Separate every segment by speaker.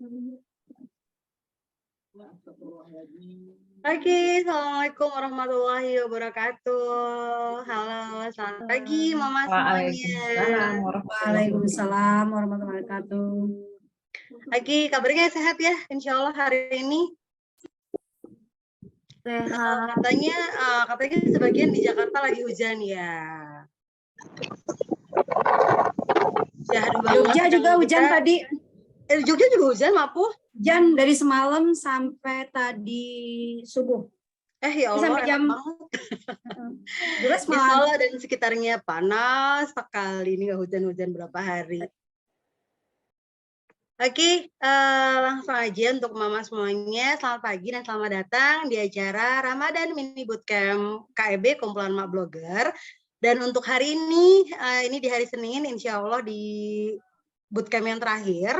Speaker 1: Oke, assalamualaikum warahmatullahi wabarakatuh. Halo, selamat pagi Mama semuanya.
Speaker 2: Waalaikumsalam warahmatullahi wabarakatuh.
Speaker 1: Oke, kabarnya sehat ya? Insya Allah hari ini.
Speaker 3: Sehat.
Speaker 1: Katanya sebagian di Jakarta lagi hujan ya.
Speaker 2: Jogja juga hujan tadi.
Speaker 1: Jogja juga hujan, Mapu?
Speaker 2: Hujan dari semalam sampai tadi subuh.
Speaker 1: Ya Allah,
Speaker 2: sampai jam
Speaker 1: Di Solo dan sekitarnya panas sekali, ini nggak hujan-hujan berapa hari. Oke, langsung aja untuk Mama semuanya, selamat pagi dan selamat datang di acara Ramadan Mini Bootcamp KEB Kumpulan Mak Blogger. Dan untuk hari ini di hari Senin, insya Allah di bootcamp yang terakhir,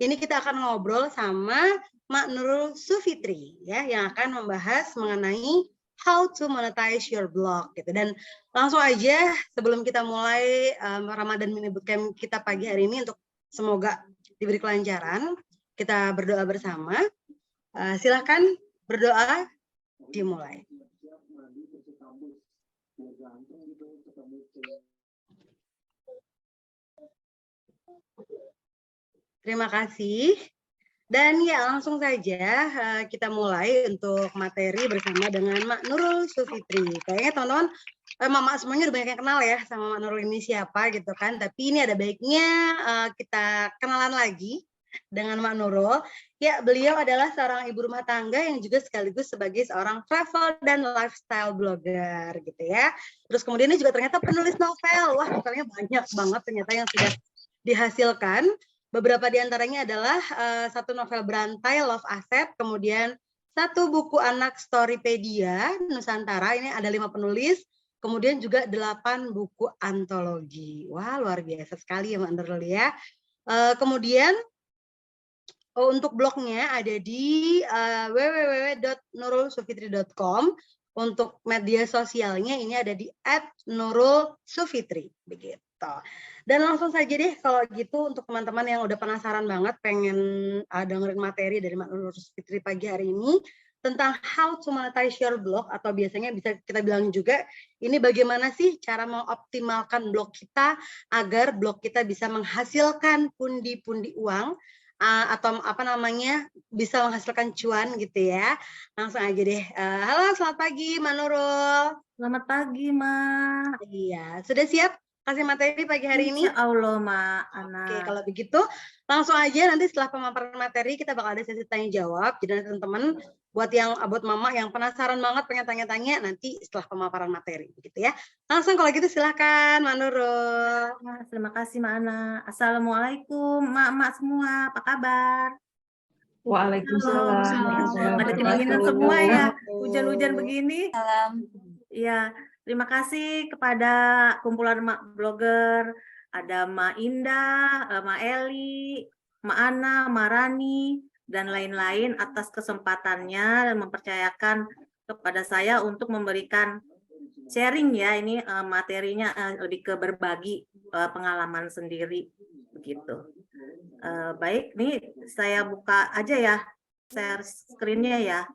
Speaker 1: ini kita akan ngobrol sama Mak Nurul Sufitri ya, yang akan membahas mengenai how to monetize your blog gitu. Dan langsung aja sebelum kita mulai Ramadan Mini Bootcamp kita pagi hari ini, untuk semoga diberi kelancaran, kita berdoa bersama. Silahkan berdoa, dimulai. Terima kasih. Dan ya langsung saja kita mulai untuk materi bersama dengan Mak Nurul Sufitri. Kayaknya teman-teman, Mama semuanya udah banyak yang kenal ya sama Mak Nurul ini siapa gitu kan. Tapi ini ada baiknya kita kenalan lagi dengan Mak Nurul. Ya, beliau adalah seorang ibu rumah tangga yang juga sekaligus sebagai seorang travel dan lifestyle blogger gitu ya. Terus kemudian ini juga ternyata penulis novel. Wah, novelnya banyak banget ternyata yang sudah dihasilkan. Beberapa di antaranya adalah satu novel berantai Love Asset, kemudian satu buku anak Storypedia Nusantara, ini ada 5 penulis, kemudian juga 8 buku antologi. Wah, luar biasa sekali ya Mbak Nurul ya. Kemudian untuk blognya ada di www.nurulsufitri.com. Untuk media sosialnya ini ada di @nurulsufitri begitu. Dan langsung saja deh kalau gitu, untuk teman-teman yang udah penasaran banget pengen dengerin materi dari Mak Nurul Sufitri pagi hari ini tentang how to monetize your blog, atau biasanya bisa kita bilang juga ini bagaimana sih cara mengoptimalkan blog kita agar blog kita bisa menghasilkan pundi-pundi uang, atau apa namanya, bisa menghasilkan cuan gitu ya. Langsung aja deh. Halo, selamat pagi Mak Nurul.
Speaker 3: Selamat pagi, Mak.
Speaker 1: Iya, sudah siap kasih materi pagi hari ini?
Speaker 3: Insya Allah, Mak.
Speaker 1: Oke, kalau begitu langsung aja nanti setelah pemaparan materi kita bakal ada sesi tanya jawab. Jadi teman-teman buat Mama yang penasaran banget pengen tanya-tanya nanti setelah pemaparan materi gitu ya. Langsung kalau gitu silahkan Mak Nurul.
Speaker 3: Terima kasih, Mak Ana. Assalamualaikum, Mak semua. Apa kabar?
Speaker 4: Waalaikumsalam.
Speaker 3: Ada kedinginan semua ya, hujan-hujan begini. Ya, terima kasih kepada kumpulan Mak Blogger, ada Mak Indah, Mak Eli, Mak Ana, Mak Rani, dan lain-lain atas kesempatannya dan mempercayakan kepada saya untuk memberikan sharing ya, ini materinya lebih ke berbagi pengalaman sendiri begitu. Baik, nih saya buka aja ya, share screen-nya ya.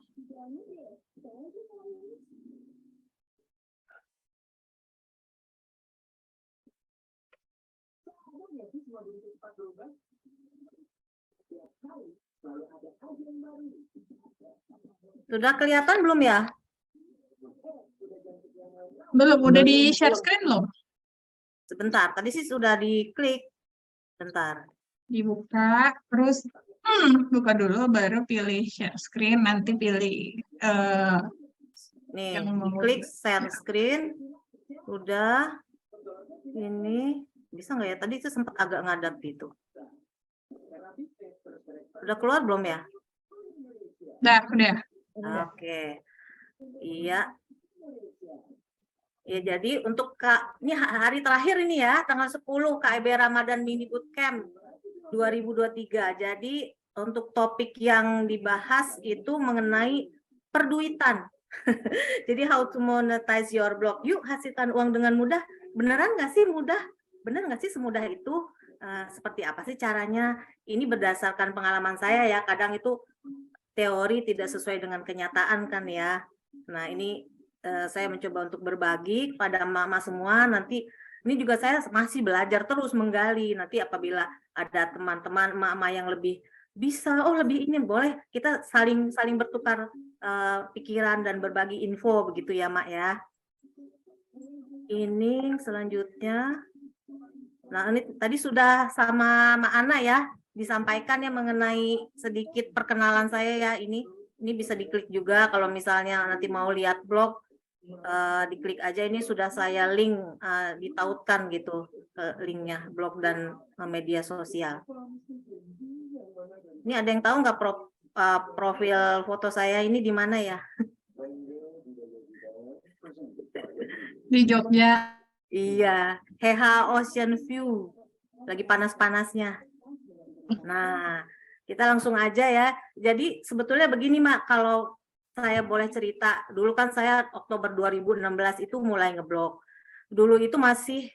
Speaker 3: Sudah kelihatan belum ya?
Speaker 4: Belum, udah di share screen belum?
Speaker 3: Sebentar, tadi sih sudah diklik. Bentar.
Speaker 4: Dibuka, terus buka dulu, baru pilih share screen, nanti pilih
Speaker 3: nih, klik share screen. Udah. Ini bisa nggak ya? Tadi itu sempat agak ngadat gitu. Udah keluar belum ya?
Speaker 4: Udah.
Speaker 3: Oke. Iya. Ya, jadi untuk ini hari terakhir ini ya, tanggal 10 KEB Ramadan Mini Bootcamp 2023. Jadi untuk topik yang dibahas itu mengenai perduitan. Jadi how to monetize your blog. Yuk hasilkan uang dengan mudah. Beneran nggak sih mudah? Bener nggak sih semudah itu? seperti apa sih caranya. Ini berdasarkan pengalaman saya ya, kadang itu teori tidak sesuai dengan kenyataan kan ya. Nah ini saya mencoba untuk berbagi kepada mama semua. Nanti ini juga saya masih belajar terus menggali. Nanti apabila ada teman-teman mama yang lebih bisa, oh lebih ini boleh kita saling bertukar pikiran dan berbagi info begitu ya Mak ya. Ini selanjutnya, nah ini tadi sudah sama Mak Ana ya disampaikan ya mengenai sedikit perkenalan saya ya. Ini bisa diklik juga kalau misalnya nanti mau lihat blog, diklik aja, ini sudah saya link, ditautkan gitu linknya blog dan media sosial. Ini ada yang tahu nggak profil foto saya ini di mana ya?
Speaker 4: Di Jogja.
Speaker 3: Iya, Heha Ocean View. Lagi panas-panasnya. Nah, kita langsung aja ya. Jadi sebetulnya begini Mak, kalau saya boleh cerita, dulu kan saya Oktober 2016 itu mulai ngeblog. Dulu itu masih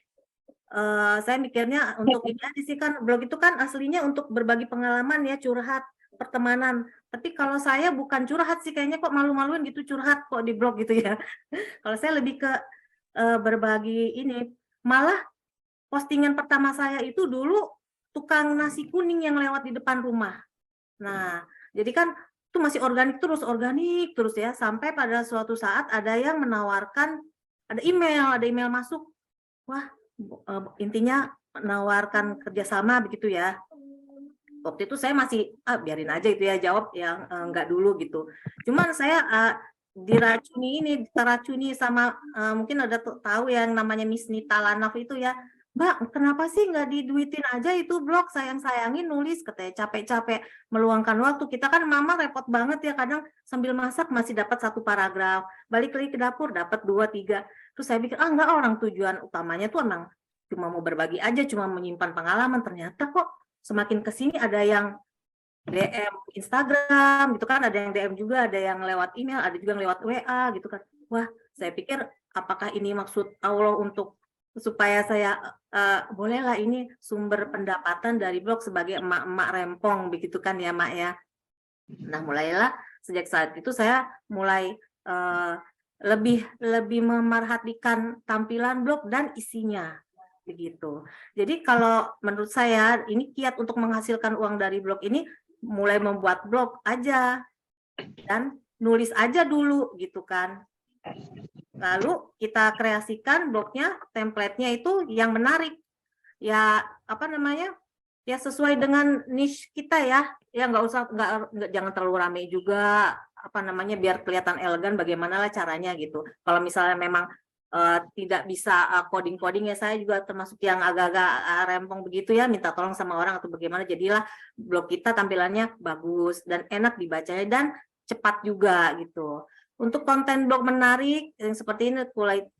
Speaker 3: saya mikirnya untuk ini aja sih, kan blog itu kan aslinya untuk berbagi pengalaman ya, curhat, pertemanan. Tapi kalau saya bukan curhat sih, kayaknya kok malu-maluin gitu curhat kok di blog gitu ya. Kalau saya lebih ke berbagi ini. Malah postingan pertama saya itu dulu tukang nasi kuning yang lewat di depan rumah. Nah, jadi kan itu masih organik terus ya, sampai pada suatu saat ada yang menawarkan, ada email masuk. Wah, intinya menawarkan kerjasama begitu ya. Waktu itu saya masih biarin aja itu ya, jawab yang enggak dulu gitu. Cuman saya teracuni sama mungkin ada tahu yang namanya Miss Nita Lanaf itu ya. Mbak, kenapa sih nggak diduitin aja itu blog, sayang-sayangin nulis, katanya capek-capek meluangkan waktu. Kita kan mama repot banget ya, kadang sambil masak masih dapat 1 paragraf, balik lagi ke dapur dapat 2, 3. Terus saya pikir enggak, orang tujuan utamanya tuh emang cuma mau berbagi aja, cuma menyimpan pengalaman. Ternyata kok semakin kesini ada yang DM Instagram gitu kan, ada yang DM juga, ada yang lewat email, ada juga yang lewat WA gitu kan. Wah, saya pikir apakah ini maksud Allah untuk supaya saya bolehlah ini sumber pendapatan dari blog sebagai emak-emak rempong begitu kan ya Mak ya. Nah, mulailah sejak saat itu saya mulai lebih memerhatikan tampilan blog dan isinya begitu. Jadi kalau menurut saya ini kiat untuk menghasilkan uang dari blog ini mulai membuat blog aja dan nulis aja dulu gitu kan. Lalu kita kreasikan blognya, template-nya itu yang menarik. Ya, apa namanya? Ya sesuai dengan niche kita ya. Ya jangan terlalu ramai juga, apa namanya, biar kelihatan elegan, bagaimana caranya gitu. Kalau misalnya memang tidak bisa coding-coding ya, saya juga termasuk yang agak-agak rempong begitu ya, minta tolong sama orang atau bagaimana, jadilah blog kita tampilannya bagus dan enak dibacanya dan cepat juga gitu. Untuk konten blog menarik yang seperti ini,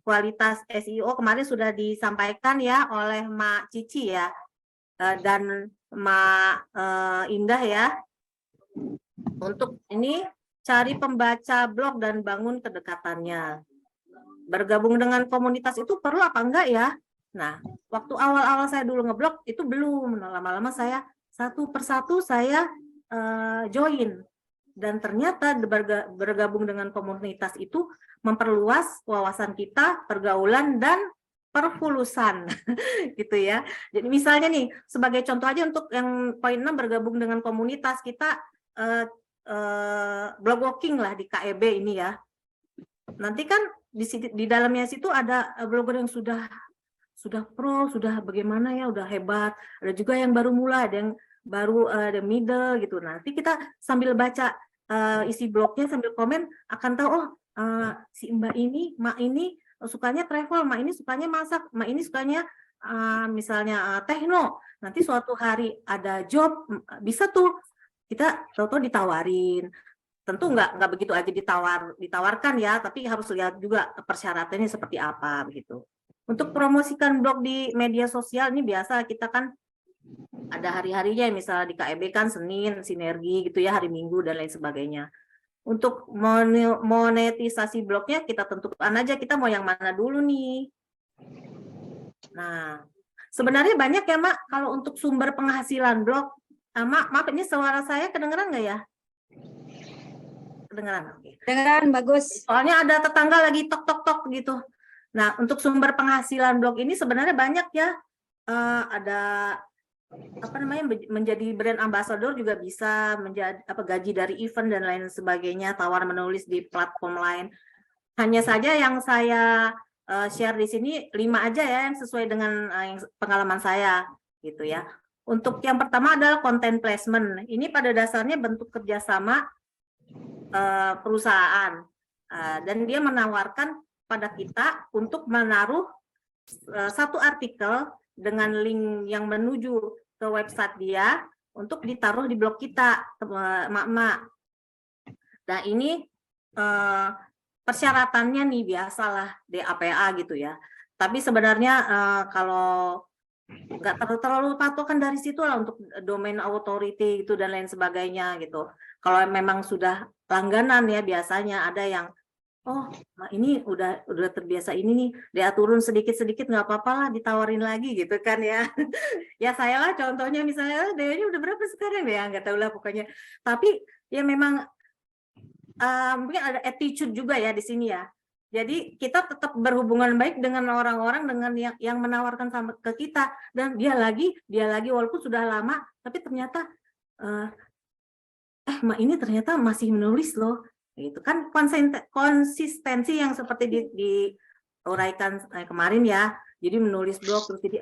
Speaker 3: kualitas SEO kemarin sudah disampaikan ya oleh Mak Cici ya, dan Mak Indah ya. Untuk ini cari pembaca blog dan bangun kedekatannya. Bergabung dengan komunitas itu perlu apa enggak ya? Nah, waktu awal-awal saya dulu ngeblog itu belum. Lama-lama saya satu persatu saya join. Dan ternyata bergabung dengan komunitas itu memperluas wawasan kita, pergaulan, dan perfulusan. Gitu ya. Jadi misalnya nih, sebagai contoh aja untuk yang poin 6, bergabung dengan komunitas, kita blog walking lah di KEB ini ya. Nanti kan di dalamnya situ ada blogger yang sudah pro, sudah bagaimana ya, udah hebat. Ada juga yang baru mulai, ada yang baru ada middle gitu. Nanti kita sambil baca isi blognya, sambil komen akan tahu, oh si Mbak ini, Mak ini sukanya travel, Mak ini sukanya masak, Mak ini sukanya misalnya tekno. Nanti suatu hari ada job, bisa tuh kita tahu-tahu ditawarin. Tentu nggak begitu aja ditawarkan ya, tapi harus lihat juga persyaratannya seperti apa begitu. Untuk promosikan blog di media sosial ini biasa kita kan ada hari-harinya, misalnya di KEB kan Senin sinergi gitu ya, hari Minggu dan lain sebagainya. Untuk monetisasi blognya kita tentukan aja kita mau yang mana dulu nih. Nah, Sebenarnya banyak ya, Mak, kalau untuk sumber penghasilan blog. Mak, maaf ini suara saya kedengeran nggak ya? Kedengeran, oke.
Speaker 2: Dengeran bagus.
Speaker 3: Soalnya ada tetangga lagi tok tok tok gitu. Nah, untuk sumber penghasilan blog ini sebenarnya banyak ya. Ada apa namanya, menjadi brand ambassador juga bisa, menjadi gaji dari event dan lain sebagainya, tawar menulis di platform lain. Hanya saja yang saya share di sini 5 aja ya yang sesuai dengan yang pengalaman saya gitu ya. Untuk yang pertama adalah content placement. Ini pada dasarnya bentuk kerjasama perusahaan dan dia menawarkan pada kita untuk menaruh satu artikel dengan link yang menuju ke website dia untuk ditaruh di blog kita, emak-emak. Nah ini persyaratannya nih biasalah DAPA gitu ya. Tapi sebenarnya kalau nggak terlalu patokan dari situ lah untuk domain authority itu dan lain sebagainya gitu. Kalau memang sudah langganan ya biasanya ada yang ini udah terbiasa ini nih, dia turun sedikit-sedikit nggak apa-apa lah, ditawarin lagi gitu kan ya. Ya saya lah contohnya misalnya dia udah berapa sekarang ya, nggak tahu lah pokoknya. Tapi ya memang mungkin ada attitude juga ya di sini ya. Jadi kita tetap berhubungan baik dengan orang-orang dengan yang menawarkan sama ke kita, dan dia lagi walaupun sudah lama tapi ternyata Mak ini ternyata masih menulis loh. Itu kan konsistensi yang seperti diuraikan kemarin ya. Jadi menulis blog terus jadi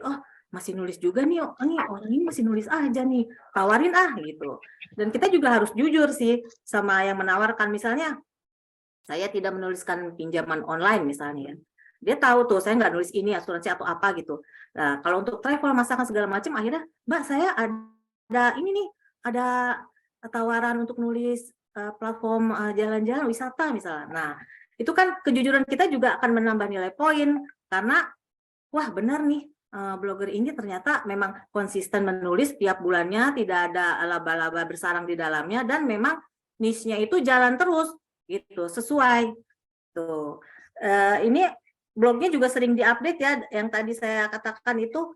Speaker 3: masih nulis juga nih, orang ini masih nulis aja nih, tawarin gitu. Dan kita juga harus jujur sih sama yang menawarkan. Misalnya saya tidak menuliskan pinjaman online misalnya, dia tahu tuh saya nggak nulis ini asuransi atau apa gitu. Nah kalau untuk travel, masakan segala macam, akhirnya Mbak saya ada ini nih, ada tawaran untuk nulis platform jalan-jalan wisata misalnya. Nah itu kan kejujuran kita juga akan menambah nilai poin, karena wah benar nih, blogger ini ternyata memang konsisten menulis tiap bulannya, tidak ada laba-laba bersarang di dalamnya, dan memang niche-nya itu jalan terus gitu, sesuai tuh. Ini blognya juga sering diupdate ya, yang tadi saya katakan itu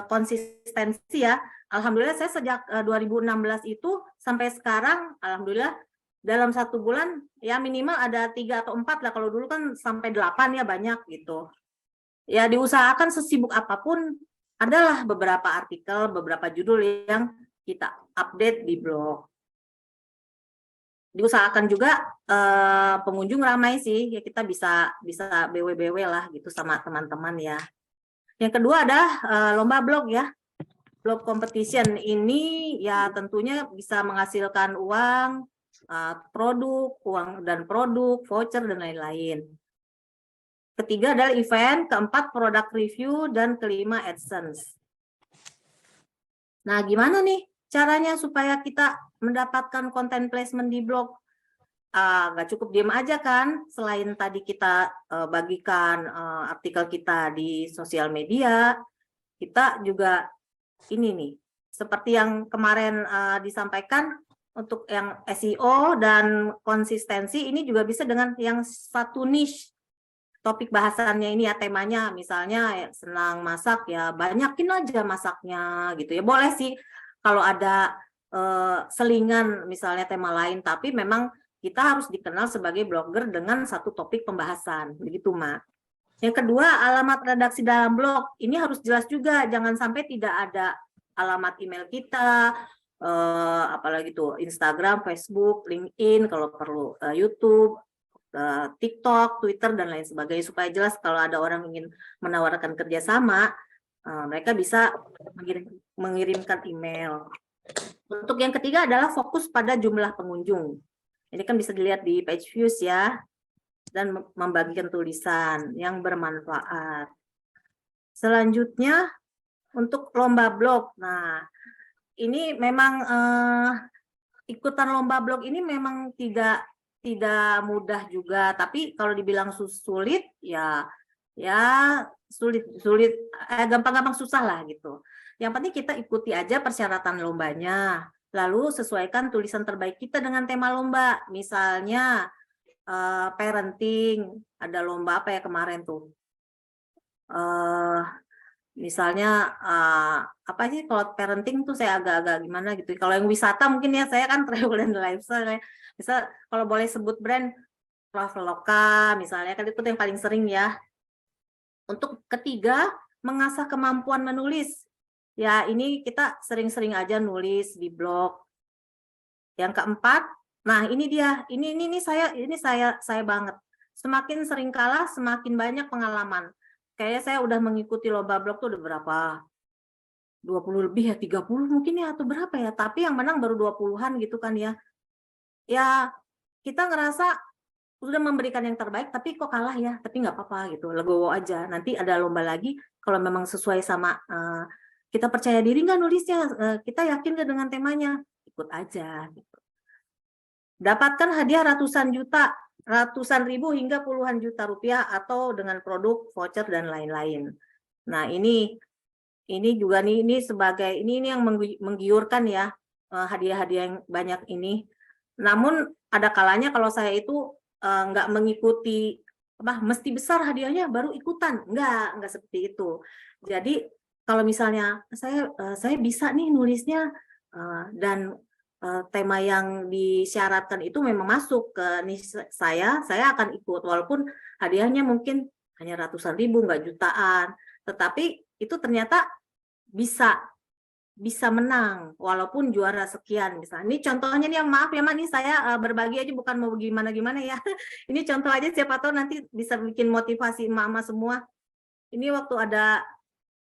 Speaker 3: konsistensi ya. Alhamdulillah saya sejak 2016 itu sampai sekarang, alhamdulillah dalam 1 bulan ya minimal ada 3 atau 4 lah, kalau dulu kan sampai 8 ya banyak gitu. Ya diusahakan sesibuk apapun, adalah beberapa artikel, beberapa judul yang kita update di blog. Diusahakan juga pengunjung ramai sih, ya kita bisa BW lah gitu sama teman-teman ya. Yang kedua adalah lomba blog ya. Blog competition ini ya tentunya bisa menghasilkan uang, produk, voucher dan lain-lain. Ketiga adalah event, keempat product review, dan kelima AdSense. Nah, gimana nih caranya supaya kita mendapatkan content placement di blog? Nggak cukup diam aja kan, selain tadi kita bagikan artikel kita di sosial media, kita juga ini nih, seperti yang kemarin disampaikan untuk yang SEO dan konsistensi, ini juga bisa dengan yang satu niche. Topik bahasannya ini ya, temanya misalnya ya, senang masak ya banyakin aja masaknya gitu ya. Boleh sih kalau ada selingan misalnya tema lain, tapi memang kita harus dikenal sebagai blogger dengan satu topik pembahasan, begitu Mak. Yang kedua, alamat redaksi dalam blog ini harus jelas juga, jangan sampai tidak ada alamat email kita, apalagi tuh Instagram, Facebook, LinkedIn, kalau perlu YouTube, TikTok, Twitter, dan lain sebagainya, supaya jelas kalau ada orang ingin menawarkan kerjasama, mereka bisa mengirimkan email. Untuk yang ketiga adalah fokus pada jumlah pengunjung. Ini kan bisa dilihat di page views ya, dan membagikan tulisan yang bermanfaat. Selanjutnya untuk lomba blog. Nah, ini memang ikutan lomba blog ini memang tidak mudah juga, tapi kalau dibilang sulit ya sulit, gampang-gampang susah lah gitu. Yang penting kita ikuti aja persyaratan lombanya, lalu sesuaikan tulisan terbaik kita dengan tema lomba. Misalnya parenting, ada lomba apa ya kemarin tuh, Misalnya apa sih kalau parenting tuh saya agak-agak gimana gitu. Kalau yang wisata mungkin ya saya kan travel and lifestyle ya. Misal kalau boleh sebut brand Traveloka misalnya kan itu yang paling sering ya. Untuk ketiga, mengasah kemampuan menulis. Ya ini kita sering-sering aja nulis di blog. Yang keempat, nah ini dia, ini saya banget. Semakin sering kalah, semakin banyak pengalaman. Kayaknya saya udah mengikuti lomba blog tuh udah berapa? 20 lebih ya, 30 mungkin ya, atau berapa ya. Tapi yang menang baru 20-an gitu kan ya. Ya, kita ngerasa udah memberikan yang terbaik, tapi kok kalah ya. Tapi nggak apa-apa gitu, legowo aja. Nanti ada lomba lagi, kalau memang sesuai sama kita percaya diri nggak nulisnya, kita yakin nggak dengan temanya, ikut aja gitu. Dapatkan hadiah ratusan juta, ratusan ribu hingga puluhan juta rupiah atau dengan produk, voucher dan lain-lain. Nah, ini juga nih ini sebagai ini yang menggiurkan ya, hadiah-hadiah yang banyak ini. Namun ada kalanya kalau saya itu nggak mengikuti apa mesti besar hadiahnya baru ikutan, nggak seperti itu. Jadi kalau misalnya saya bisa nih nulisnya dan tema yang disyaratkan itu memang masuk ke saya akan ikut walaupun hadiahnya mungkin hanya ratusan ribu, nggak jutaan, tetapi itu ternyata bisa menang walaupun juara sekian misalnya. Ini contohnya nih, maaf ya Mak, ini saya berbagi aja bukan mau gimana-gimana ya. Ini contoh aja, siapa tahu nanti bisa bikin motivasi emak-emak semua. Ini waktu ada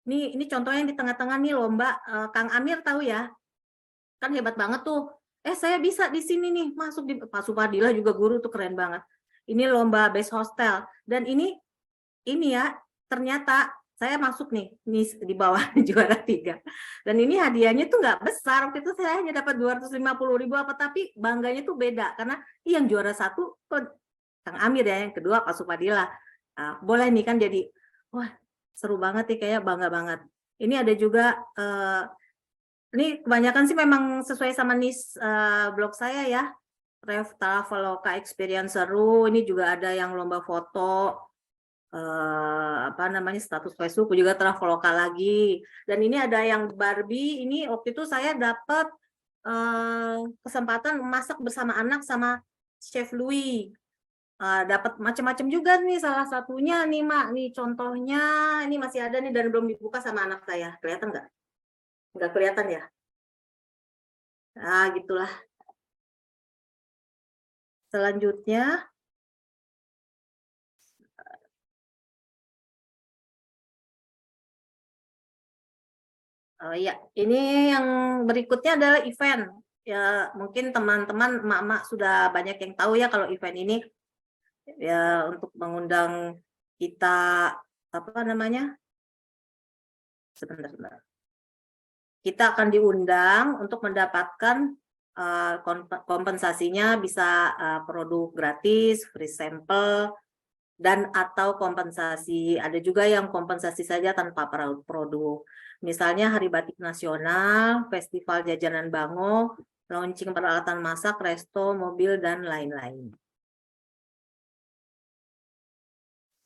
Speaker 3: ini contohnya di tengah-tengah nih lomba Kang Amir tahu ya. Kan hebat banget tuh. Saya bisa di sini nih, masuk di Pak Supadila juga guru tuh keren banget. Ini lomba best hostel dan ini ya ternyata saya masuk nih di bawah juara 3 dan ini hadiahnya tuh nggak besar, waktu itu saya hanya dapat 250.000 apa, tapi bangganya tuh beda karena yang juara 1 kok Kang Amir ya, yang kedua Pak Supadila. Boleh nih kan, jadi wah seru banget nih, kayak bangga banget. Ini ada juga ini kebanyakan sih memang sesuai sama niche blog saya ya, Traveloka Experience seru. Ini juga ada yang lomba foto, apa namanya, status Facebook juga Traveloka lagi. Dan ini ada yang Barbie, ini waktu itu saya dapat kesempatan masak bersama anak sama Chef Louis. Dapat macam-macam juga nih, salah satunya nih Mak, nih contohnya ini masih ada nih dan belum dibuka sama anak saya. Kelihatan nggak? Nggak kelihatan ya? Nah, gitulah. Selanjutnya ya, ini yang berikutnya adalah event. Ya, mungkin teman-teman emak-emak sudah banyak yang tahu ya kalau event ini ya untuk mengundang kita, apa namanya? Sebentar. Kita akan diundang untuk mendapatkan kompensasinya, bisa produk gratis, free sampel, dan atau kompensasi. Ada juga yang kompensasi saja tanpa produk. Misalnya Hari Batik Nasional, Festival Jajanan Bango, launching peralatan masak, resto, mobil, dan lain-lain.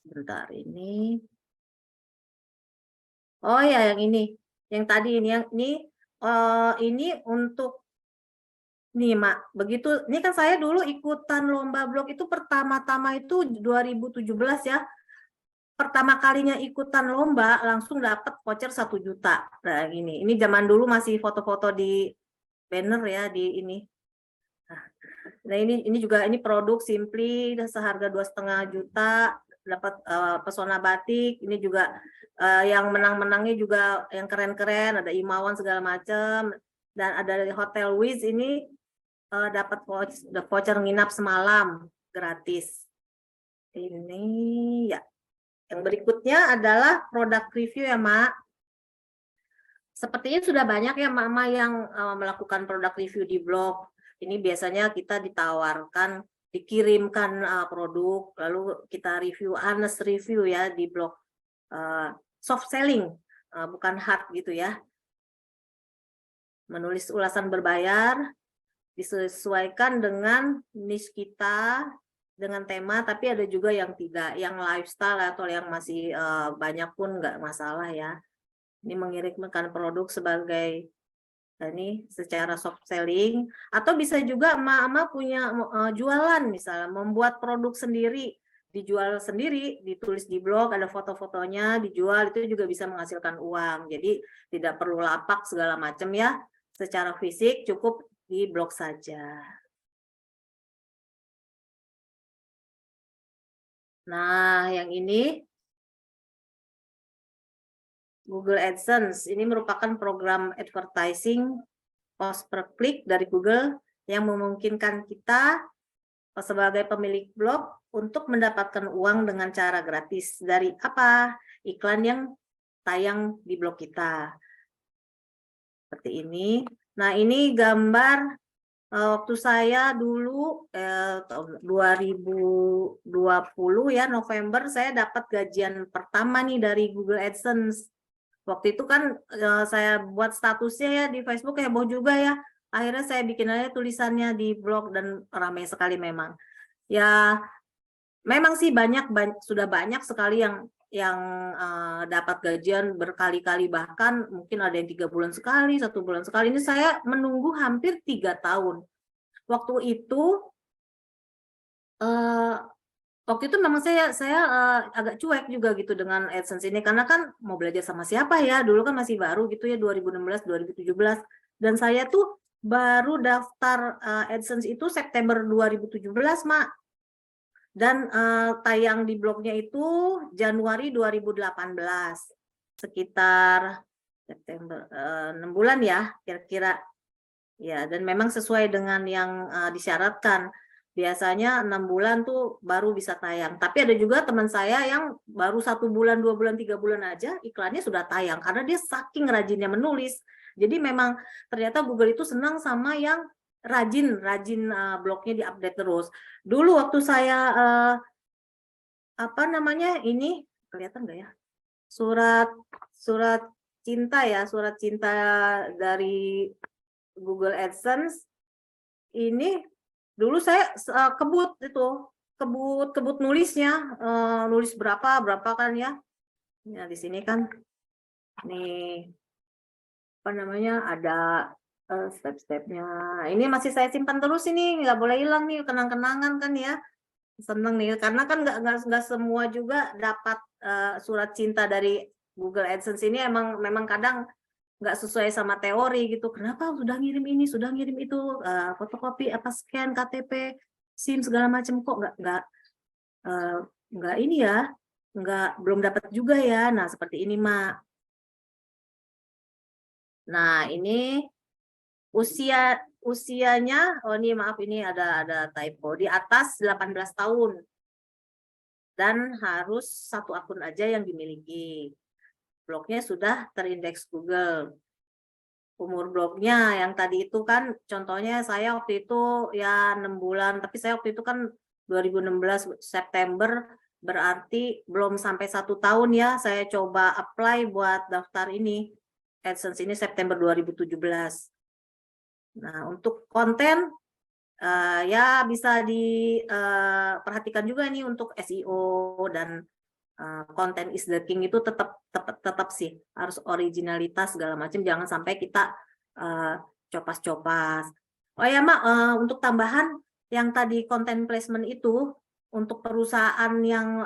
Speaker 3: Bentar, ini. Oh ya, yang ini. Yang tadi ini, ini untuk nih Mak, begitu ini kan saya dulu ikutan lomba blog itu pertama-tama itu 2017 ya. Pertama kalinya ikutan lomba langsung dapat voucher 1 juta. Nah, ini zaman dulu masih foto-foto di banner ya di ini. Nah, ini juga ini produk Simply seharga 2,5 juta, dapat pesona batik. Ini juga yang menang-menangnya juga yang keren-keren, ada Imawan segala macam, dan ada dari Hotel Wiz ini dapat voucher nginap semalam gratis. Ini ya. Yang berikutnya adalah produk review ya Mak. Sepertinya sudah banyak ya Mak yang melakukan produk review di blog. Ini biasanya kita ditawarkan, dikirimkan produk, lalu kita review, honest review ya di blog. Soft selling, bukan hard gitu ya. Menulis ulasan berbayar, disesuaikan dengan niche kita, dengan tema, tapi ada juga yang tidak, yang lifestyle atau yang masih banyak pun nggak masalah ya. Ini mengirimkan produk sebagai ini secara soft selling, atau bisa juga emak-emak punya jualan, misalnya membuat produk sendiri, dijual sendiri, ditulis di blog, ada foto-fotonya, dijual, itu juga bisa menghasilkan uang. Jadi tidak perlu lapak segala macam ya, secara fisik cukup di blog saja. Nah, yang ini Google AdSense, ini merupakan program advertising cost per click dari Google yang memungkinkan kita sebagai pemilik blog untuk mendapatkan uang dengan cara gratis dari apa? Iklan yang tayang di blog kita. Seperti ini. Nah, ini gambar waktu saya dulu tahun 2020 ya, November, saya dapat gajian pertama nih dari Google AdSense. Waktu itu kan saya buat statusnya ya di Facebook, heboh juga ya. Akhirnya saya bikin aja tulisannya di blog dan ramai sekali memang. Ya, memang sih sudah banyak sekali yang dapat gajian berkali-kali, bahkan mungkin ada yang 3 bulan sekali, 1 bulan sekali. Ini saya menunggu hampir 3 tahun. Waktu itu memang saya agak cuek juga gitu dengan AdSense ini, karena kan mau belajar sama siapa ya, dulu kan masih baru gitu ya, 2016 2017, dan saya tuh baru daftar AdSense itu September 2017 Mak, dan tayang di blognya itu Januari 2018, sekitar September 6 bulan ya kira-kira ya, dan memang sesuai dengan yang disyaratkan. Biasanya 6 bulan tuh baru bisa tayang. Tapi ada juga teman saya yang baru 1 bulan, 2 bulan, 3 bulan aja iklannya sudah tayang karena dia saking rajinnya menulis. Jadi memang ternyata Google itu senang sama yang rajin blognya diupdate terus. Dulu waktu saya ini kelihatan nggak ya? Surat cinta ya, surat cinta dari Google AdSense ini. Dulu saya kebut nulisnya, nulis berapa kan ya. Nah, di sini kan nih ada step-stepnya. Ini masih saya simpan terus ini, nggak boleh hilang nih, kenang-kenangan kan ya. Seneng nih, karena kan nggak semua juga dapat surat cinta dari Google AdSense ini, memang kadang nggak sesuai sama teori gitu. Kenapa sudah ngirim ini, sudah ngirim itu, fotokopi scan KTP, SIM segala macam, kok nggak ini ya, belum dapat juga ya. Nah, seperti ini Mak. Nah, ini usianya, ini maaf, ini ada typo, di atas 18 tahun dan harus 1 akun aja yang dimiliki. Blognya sudah terindeks Google. Umur blognya yang tadi itu kan contohnya saya waktu itu ya 6 bulan, tapi saya waktu itu kan 2016 September, berarti belum sampai 1 tahun ya. Saya coba apply buat daftar ini AdSense ini September 2017. Nah, untuk konten ya bisa diperhatikan juga nih untuk SEO dan konten is the king itu tetap sih harus originalitas segala macam, jangan sampai kita copas-copas. Oh ya Mak, untuk tambahan yang tadi konten placement itu untuk perusahaan yang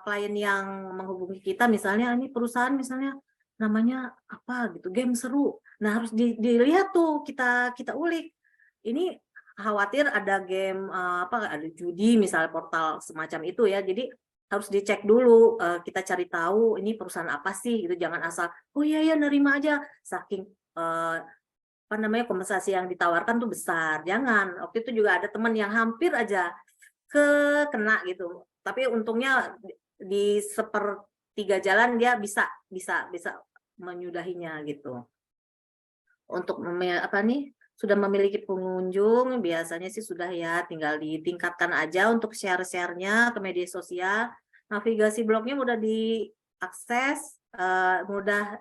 Speaker 3: klien yang menghubungi kita, misalnya ini perusahaan misalnya namanya apa gitu, game seru. Nah, harus dilihat tuh, kita ulik. Ini khawatir ada game ada judi misalnya, portal semacam itu ya. Jadi harus dicek dulu, kita cari tahu ini perusahaan apa sih gitu, jangan asal oh iya ya nerima aja saking kompensasi yang ditawarkan tuh besar. Jangan. Waktu itu juga ada teman yang hampir aja kena gitu, tapi untungnya di 1/3 jalan dia bisa menyudahinya gitu. Untuk sudah memiliki pengunjung, biasanya sih sudah ya, tinggal ditingkatkan aja untuk share-nya ke media sosial. Navigasi blognya mudah diakses, mudah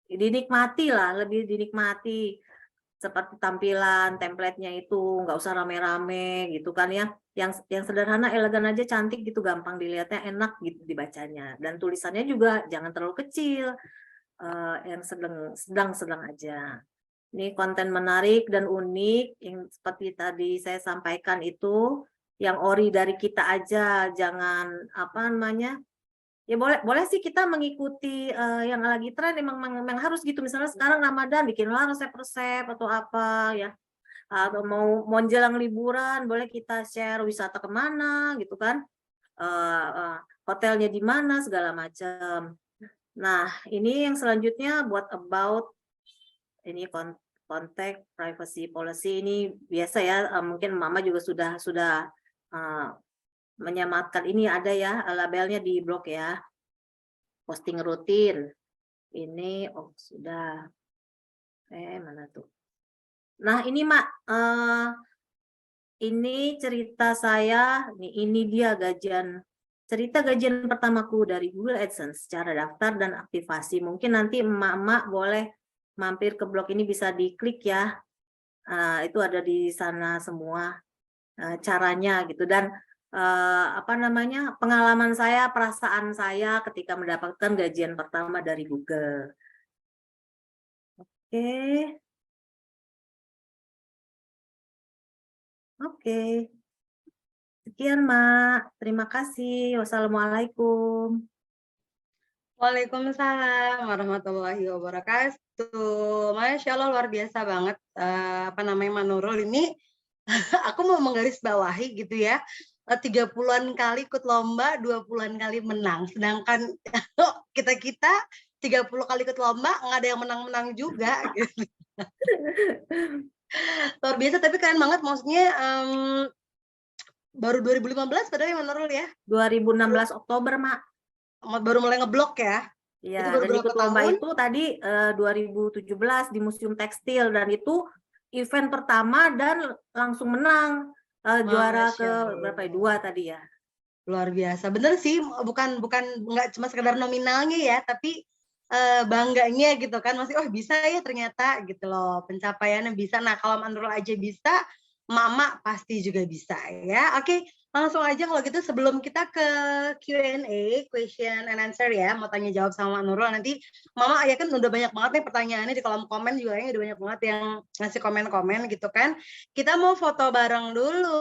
Speaker 3: dinikmati lah, lebih dinikmati. Seperti tampilan template-nya itu nggak usah rame-rame gitu kan ya. Yang sederhana, elegan aja, cantik gitu, gampang dilihatnya, enak gitu dibacanya. Dan tulisannya juga jangan terlalu kecil. yang sedang aja. Ini konten menarik dan unik yang seperti tadi saya sampaikan itu yang ori dari kita aja, jangan apa namanya? Ya boleh sih kita mengikuti yang lagi tren memang harus gitu. Misalnya sekarang Ramadan bikinlah resep-resep atau apa ya. Atau mau menjelang liburan boleh kita share wisata kemana gitu kan. Hotelnya di mana segala macam. Nah, ini yang selanjutnya buat about ini contact privacy policy ini biasa ya, mungkin Mama juga sudah menyematkan ini ada ya labelnya di blog ya. Posting rutin. Ini sudah. Mana tuh? Nah, ini Mak ini cerita saya, ini dia cerita gajian pertamaku dari Google AdSense, cara daftar dan aktivasi. Mungkin nanti emak-emak boleh mampir ke blog ini, bisa diklik ya. Itu ada di sana semua caranya gitu. Dan apa namanya, pengalaman saya, perasaan saya ketika mendapatkan gajian pertama dari Google. Oke. Sekian, Mak. Terima kasih. Wassalamualaikum.
Speaker 1: Waalaikumsalam warahmatullahi wabarakatuh. Masya Allah, luar biasa banget. Apa namanya, Mak Nurul ini, aku mau menggarisbawahi gitu ya. 30-an kali ikut lomba, 20-an kali menang. Sedangkan kita 30 kali ikut lomba, nggak ada yang menang-menang juga. Gitu. Luar biasa, tapi keren banget. Maksudnya baru 2015 padahal ya, Mak Nurul ya?
Speaker 3: 2016 Oktober, Mak.
Speaker 1: Baru mulai ngeblok ya?
Speaker 3: Iya,
Speaker 1: Itu baru
Speaker 3: dan
Speaker 1: berapa
Speaker 3: ikut lomba
Speaker 1: tahun?
Speaker 3: itu tadi 2017 di Museum Tekstil, dan itu event pertama dan langsung menang juara ke berapa ya? 2 tadi ya.
Speaker 1: Luar biasa, bener sih, bukan nggak cuma sekedar nominalnya ya, tapi bangganya gitu kan, masih bisa ya ternyata gitu loh, pencapaiannya bisa. Nah kalau Manrul aja bisa, Mama pasti juga bisa ya. Oke, langsung aja kalau gitu sebelum kita ke Q&A, question and answer ya, mau tanya jawab sama Nurul. Nanti Mama ya kan udah banyak banget nih pertanyaannya di kolom komen juga, udah banyak banget yang ngasih komen-komen gitu kan. Kita mau foto bareng dulu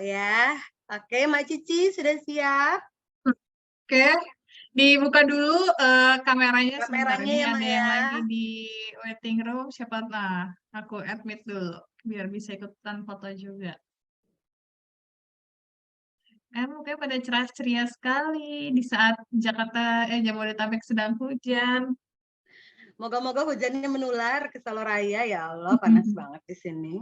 Speaker 1: ya. Oke, Mbak Cici sudah siap?
Speaker 4: Oke, dibuka dulu kameranya sebentar.
Speaker 1: Kameranya
Speaker 4: Ini
Speaker 1: ya,
Speaker 4: ada
Speaker 1: Mak
Speaker 4: yang
Speaker 1: ya.
Speaker 4: lagi di waiting room. Siapa? Nah, aku admit dulu biar bisa ikutan foto juga. Mukanya pada cerah ceria sekali di saat Jabodetabek sedang hujan.
Speaker 1: Moga-moga hujannya menular ke Saloraya ya Allah, panas banget di sini.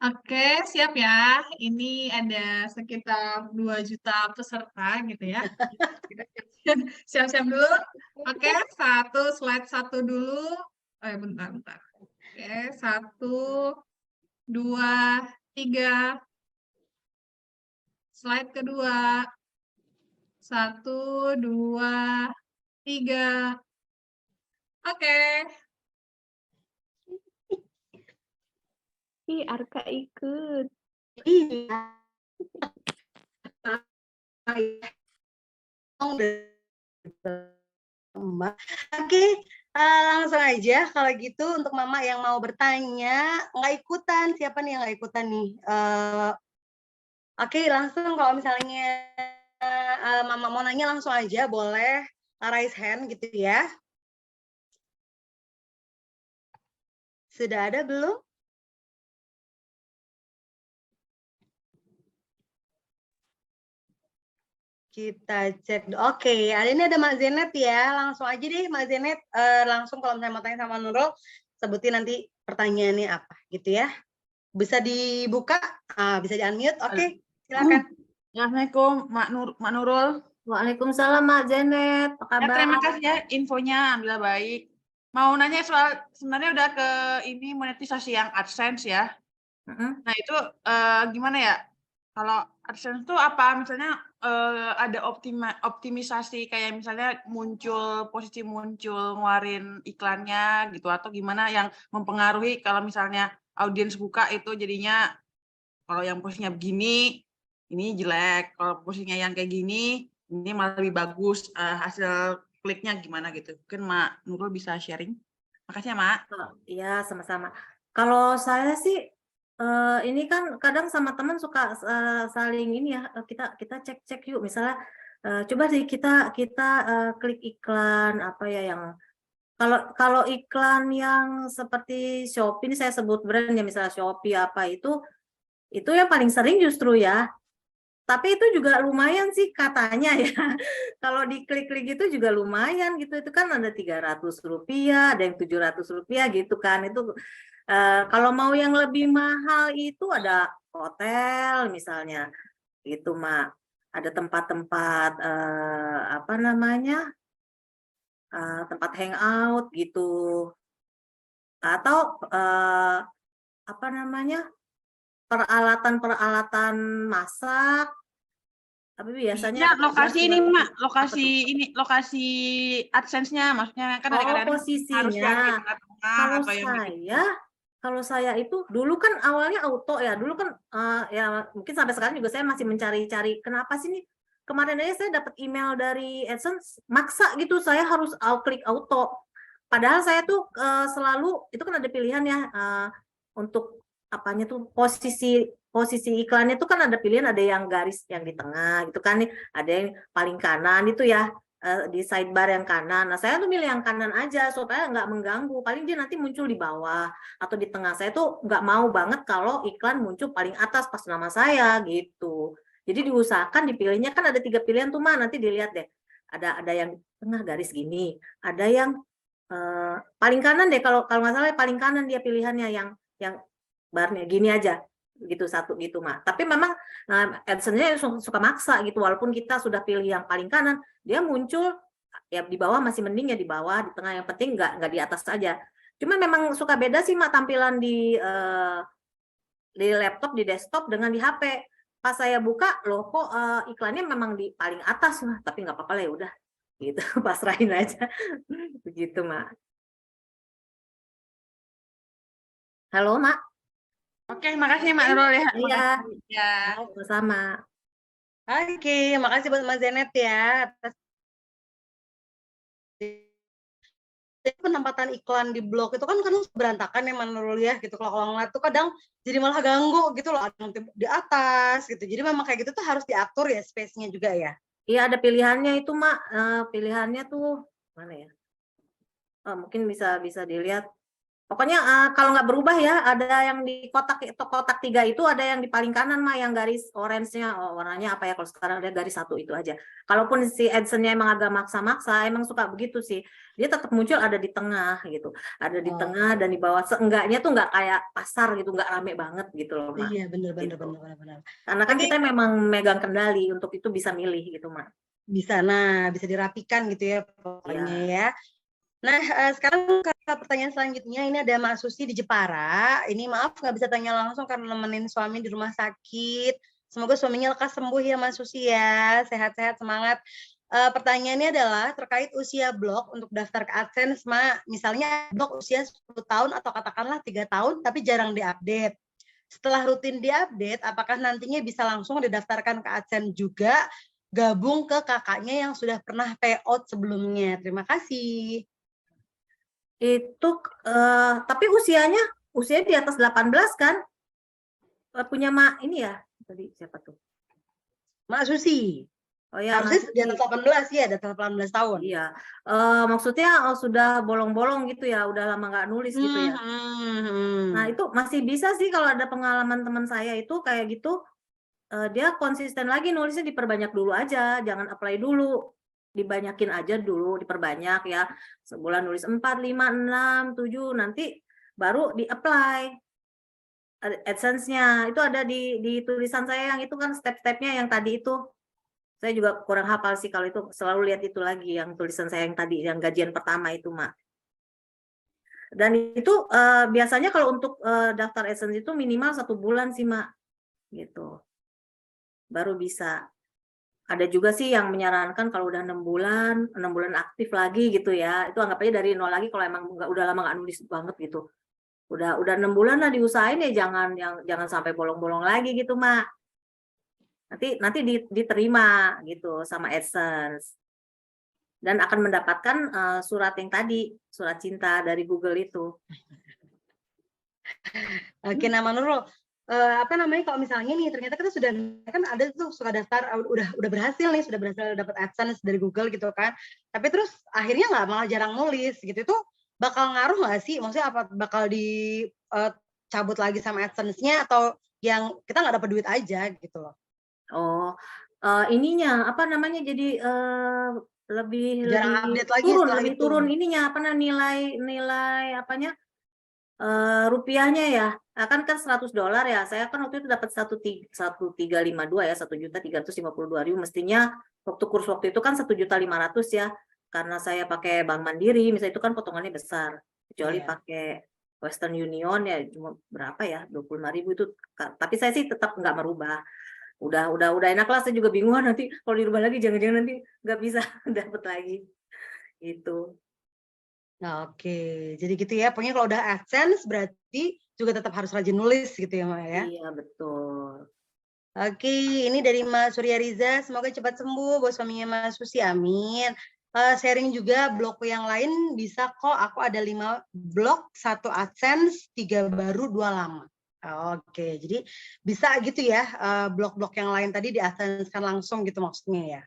Speaker 4: Oke, siap ya. Ini ada sekitar 2 juta peserta gitu ya. Siap-siap dulu. Oke, slide 1 dulu. Bentar. Oke, 1, 2, 3. Slide kedua. 1, 2, 3. Oke.
Speaker 5: Arka ikut.
Speaker 1: Iya. Oke, langsung aja kalau gitu untuk Mama yang mau bertanya, nggak ikutan, siapa nih yang nggak ikutan nih? Oke, langsung kalau misalnya Mama mau nanya langsung aja, boleh raise hand gitu ya. Sudah ada belum? Kita cek. Oke, ini ada Mak Zenet ya. Langsung aja deh Mak Zenet. Langsung kalau misalnya mau tanya sama Nurul, sebutin nanti pertanyaannya apa gitu ya. Bisa dibuka, bisa di-unmute. Oke, silakan.
Speaker 6: Assalamualaikum Mak Nurul.
Speaker 3: Waalaikumsalam Mak Zenet. Apa kabar?
Speaker 6: Terima kasih ya infonya, alhamdulillah baik. Mau nanya soal sebenarnya udah ke ini monetisasi yang AdSense ya. Nah itu gimana ya? Kalau AdSense itu apa? Misalnya ada optimisasi kayak misalnya posisi muncul ngeluarin iklannya gitu, atau gimana yang mempengaruhi kalau misalnya audiens buka itu jadinya kalau yang posisinya begini ini jelek, kalau posisinya yang kayak gini ini malah lebih bagus hasil kliknya gimana gitu. Mungkin Mak Nurul bisa sharing. Makasih ya, Mak.
Speaker 3: Iya, sama-sama. Kalau saya sih ini kan kadang sama teman suka saling ini ya, kita cek-cek yuk, misalnya coba sih kita klik iklan apa ya yang kalau iklan yang seperti Shopee, ini saya sebut brand ya, misalnya Shopee apa itu yang paling sering justru ya. Tapi itu juga lumayan sih katanya ya. Kalau diklik-klik itu juga lumayan gitu. Itu kan ada Rp300, ada yang Rp700 gitu kan. Itu kalau mau yang lebih mahal itu ada hotel misalnya. Gitu, Mak. Ada tempat-tempat apa namanya? Tempat hangout gitu. Atau apa namanya? Peralatan-peralatan masak. Tapi biasanya
Speaker 6: Ya,
Speaker 3: ada
Speaker 6: lokasi ini, Mak.
Speaker 3: apa
Speaker 6: Lokasi AdSense-nya. Maksudnya kan ada kadang-kadang harus
Speaker 3: posisinya.
Speaker 6: yang di tengah-tengah atau yang di
Speaker 3: Kalau saya itu dulu kan awalnya auto ya. Dulu kan ya mungkin sampai sekarang juga saya masih mencari-cari kenapa sih nih. Kemarin aja saya dapat email dari AdSense maksa gitu saya harus klik auto. Padahal saya tuh selalu itu kan ada pilihan ya untuk apanya tuh posisi iklannya tuh kan ada pilihan, ada yang garis yang di tengah gitu kan nih, ada yang paling kanan itu ya di sidebar yang kanan. Nah saya tuh milih yang kanan aja supaya nggak mengganggu, paling dia nanti muncul di bawah atau di tengah. Saya tuh nggak mau banget kalau iklan muncul paling atas pas nama saya gitu. Jadi diusahakan dipilihnya kan ada 3 pilihan tuh Mah, nanti dilihat deh ada yang tengah garis gini, ada yang paling kanan deh, kalau nggak salah paling kanan dia pilihannya yang barnya gini aja gitu satu gitu Mak. Tapi memang AdSense-nya suka maksa gitu, walaupun kita sudah pilih yang paling kanan, dia muncul ya di bawah masih mending ya di bawah, di tengah yang penting nggak di atas saja. Cuma memang suka beda sih Mak tampilan di laptop, di desktop dengan di HP. Pas saya buka loh kok iklannya memang di paling atas Mak, tapi nggak apa-apa lah ya udah gitu, pasrahin aja. Begitu Mak. Halo Mak.
Speaker 6: Oke, makasih Mak Nurul ya.
Speaker 3: Iya.
Speaker 6: Ya.
Speaker 3: Sama.
Speaker 1: Oke, makasih buat Mas Zenet ya atas penempatan iklan di blog itu kan kadang berantakan ya Manurul ya gitu. Kalau ngeliat tuh kadang jadi malah ganggu gitu loh, ada yang di atas gitu. Jadi memang kayak gitu tuh harus diatur ya space-nya juga ya.
Speaker 3: Iya ada pilihannya itu Mak. Pilihannya tuh mana ya? Mungkin bisa dilihat. Pokoknya kalau nggak berubah ya, ada yang di kotak 3 itu, ada yang di paling kanan Mak, yang garis orange-nya, warnanya apa ya, kalau sekarang ada garis 1 itu aja. Kalaupun si AdSense-nya emang agak maksa-maksa, emang suka begitu sih. Dia tetap muncul ada di tengah gitu. Ada di tengah dan di bawah. Seenggaknya tuh nggak kayak pasar gitu, nggak rame banget gitu loh Mak.
Speaker 1: Iya benar.
Speaker 3: Karena kan kita memang megang kendali untuk itu bisa milih gitu Mak.
Speaker 1: Bisa dirapikan gitu ya pokoknya ya. Nah, sekarang ke pertanyaan selanjutnya, ini ada Mak Susi di Jepara. Ini maaf nggak bisa tanya langsung karena nemenin suami di rumah sakit. Semoga suaminya lekas sembuh ya Mak Susi ya. Sehat-sehat, semangat. Pertanyaannya adalah terkait usia blog untuk daftar ke AdSense, Mak. Misalnya blog usia 10 tahun atau katakanlah 3 tahun tapi jarang diupdate. Setelah rutin diupdate, apakah nantinya bisa langsung didaftarkan ke AdSense juga, gabung ke kakaknya yang sudah pernah payout sebelumnya? Terima kasih.
Speaker 3: Itu tapi usianya di atas 18 kan? Punya Mak ini ya, tadi siapa tuh?
Speaker 1: Mak Susi.
Speaker 3: Oh ya,
Speaker 1: harusnya di atas 18 ya, di atas 18 tahun.
Speaker 3: Iya. Maksudnya sudah bolong-bolong gitu ya, udah lama nggak nulis gitu ya. Nah, itu masih bisa sih kalau ada pengalaman teman saya itu kayak gitu, dia konsisten lagi nulisnya, diperbanyak dulu aja, jangan apply dulu. Dibanyakin aja dulu, diperbanyak ya. Sebulan nulis 4, 5, 6, 7, nanti baru di-apply AdSense-nya. Itu ada di tulisan saya yang itu kan step-stepnya yang tadi itu. Saya juga kurang hafal sih kalau itu, selalu lihat itu lagi yang tulisan saya yang tadi, yang gajian pertama itu Mak. Dan itu biasanya kalau untuk daftar AdSense itu minimal 1 bulan sih Mak. Gitu. Baru bisa. Ada juga sih yang menyarankan kalau udah 6 bulan aktif lagi gitu ya. Itu anggap aja dari nol lagi kalau emang udah lama nggak nulis banget gitu. Udah 6 bulan lah diusahain ya, jangan sampai bolong-bolong lagi gitu Mak. Nanti diterima gitu sama AdSense. dan akan mendapatkan surat yang tadi, surat cinta dari Google itu.
Speaker 1: Oke, nah Nurul, apa namanya kalau misalnya nih ternyata kita sudah kan ada tuh suka daftar udah berhasil nih, sudah berhasil dapat AdSense dari Google gitu kan. Tapi terus akhirnya nggak, malah jarang nulis gitu. Itu bakal ngaruh nggak sih? Maksudnya apa bakal dicabut lagi sama AdSense-nya atau yang kita nggak dapat duit aja gitu loh?
Speaker 3: Oh, ininya apa namanya jadi lebih
Speaker 1: Jarang update lagi
Speaker 3: turun,
Speaker 1: setelah
Speaker 3: lebih
Speaker 1: itu.
Speaker 3: turun ininya apa nilai apanya rupiahnya ya. Kan $100 ya. Saya kan waktu itu dapat 1.352 ya, 1.352.000. Mestinya kurs waktu itu kan 1.500.000 ya. Karena saya pakai Bank Mandiri, misalnya itu kan potongannya besar. Kecuali pakai Western Union ya cuma berapa ya, 25.000 itu. Tapi saya sih tetap nggak merubah. Udah enak lah, saya juga bingung nanti kalau dirubah lagi jangan-jangan nanti nggak bisa dapat lagi. Gitu.
Speaker 1: Nah, oke, jadi gitu ya. Pokoknya kalau udah AdSense berarti juga tetap harus rajin nulis gitu ya, Mak ya?
Speaker 3: Iya, betul.
Speaker 1: Oke, ini dari Mas Surya Riza. Semoga cepat sembuh buat suaminya Mas Susi, amin. Sharing juga blogku yang lain bisa kok. Aku ada 5 blog, 1 AdSense, 3 baru, 2 lama. Oke, jadi bisa gitu ya blog-blog yang lain tadi di AdSense kan langsung gitu maksudnya ya?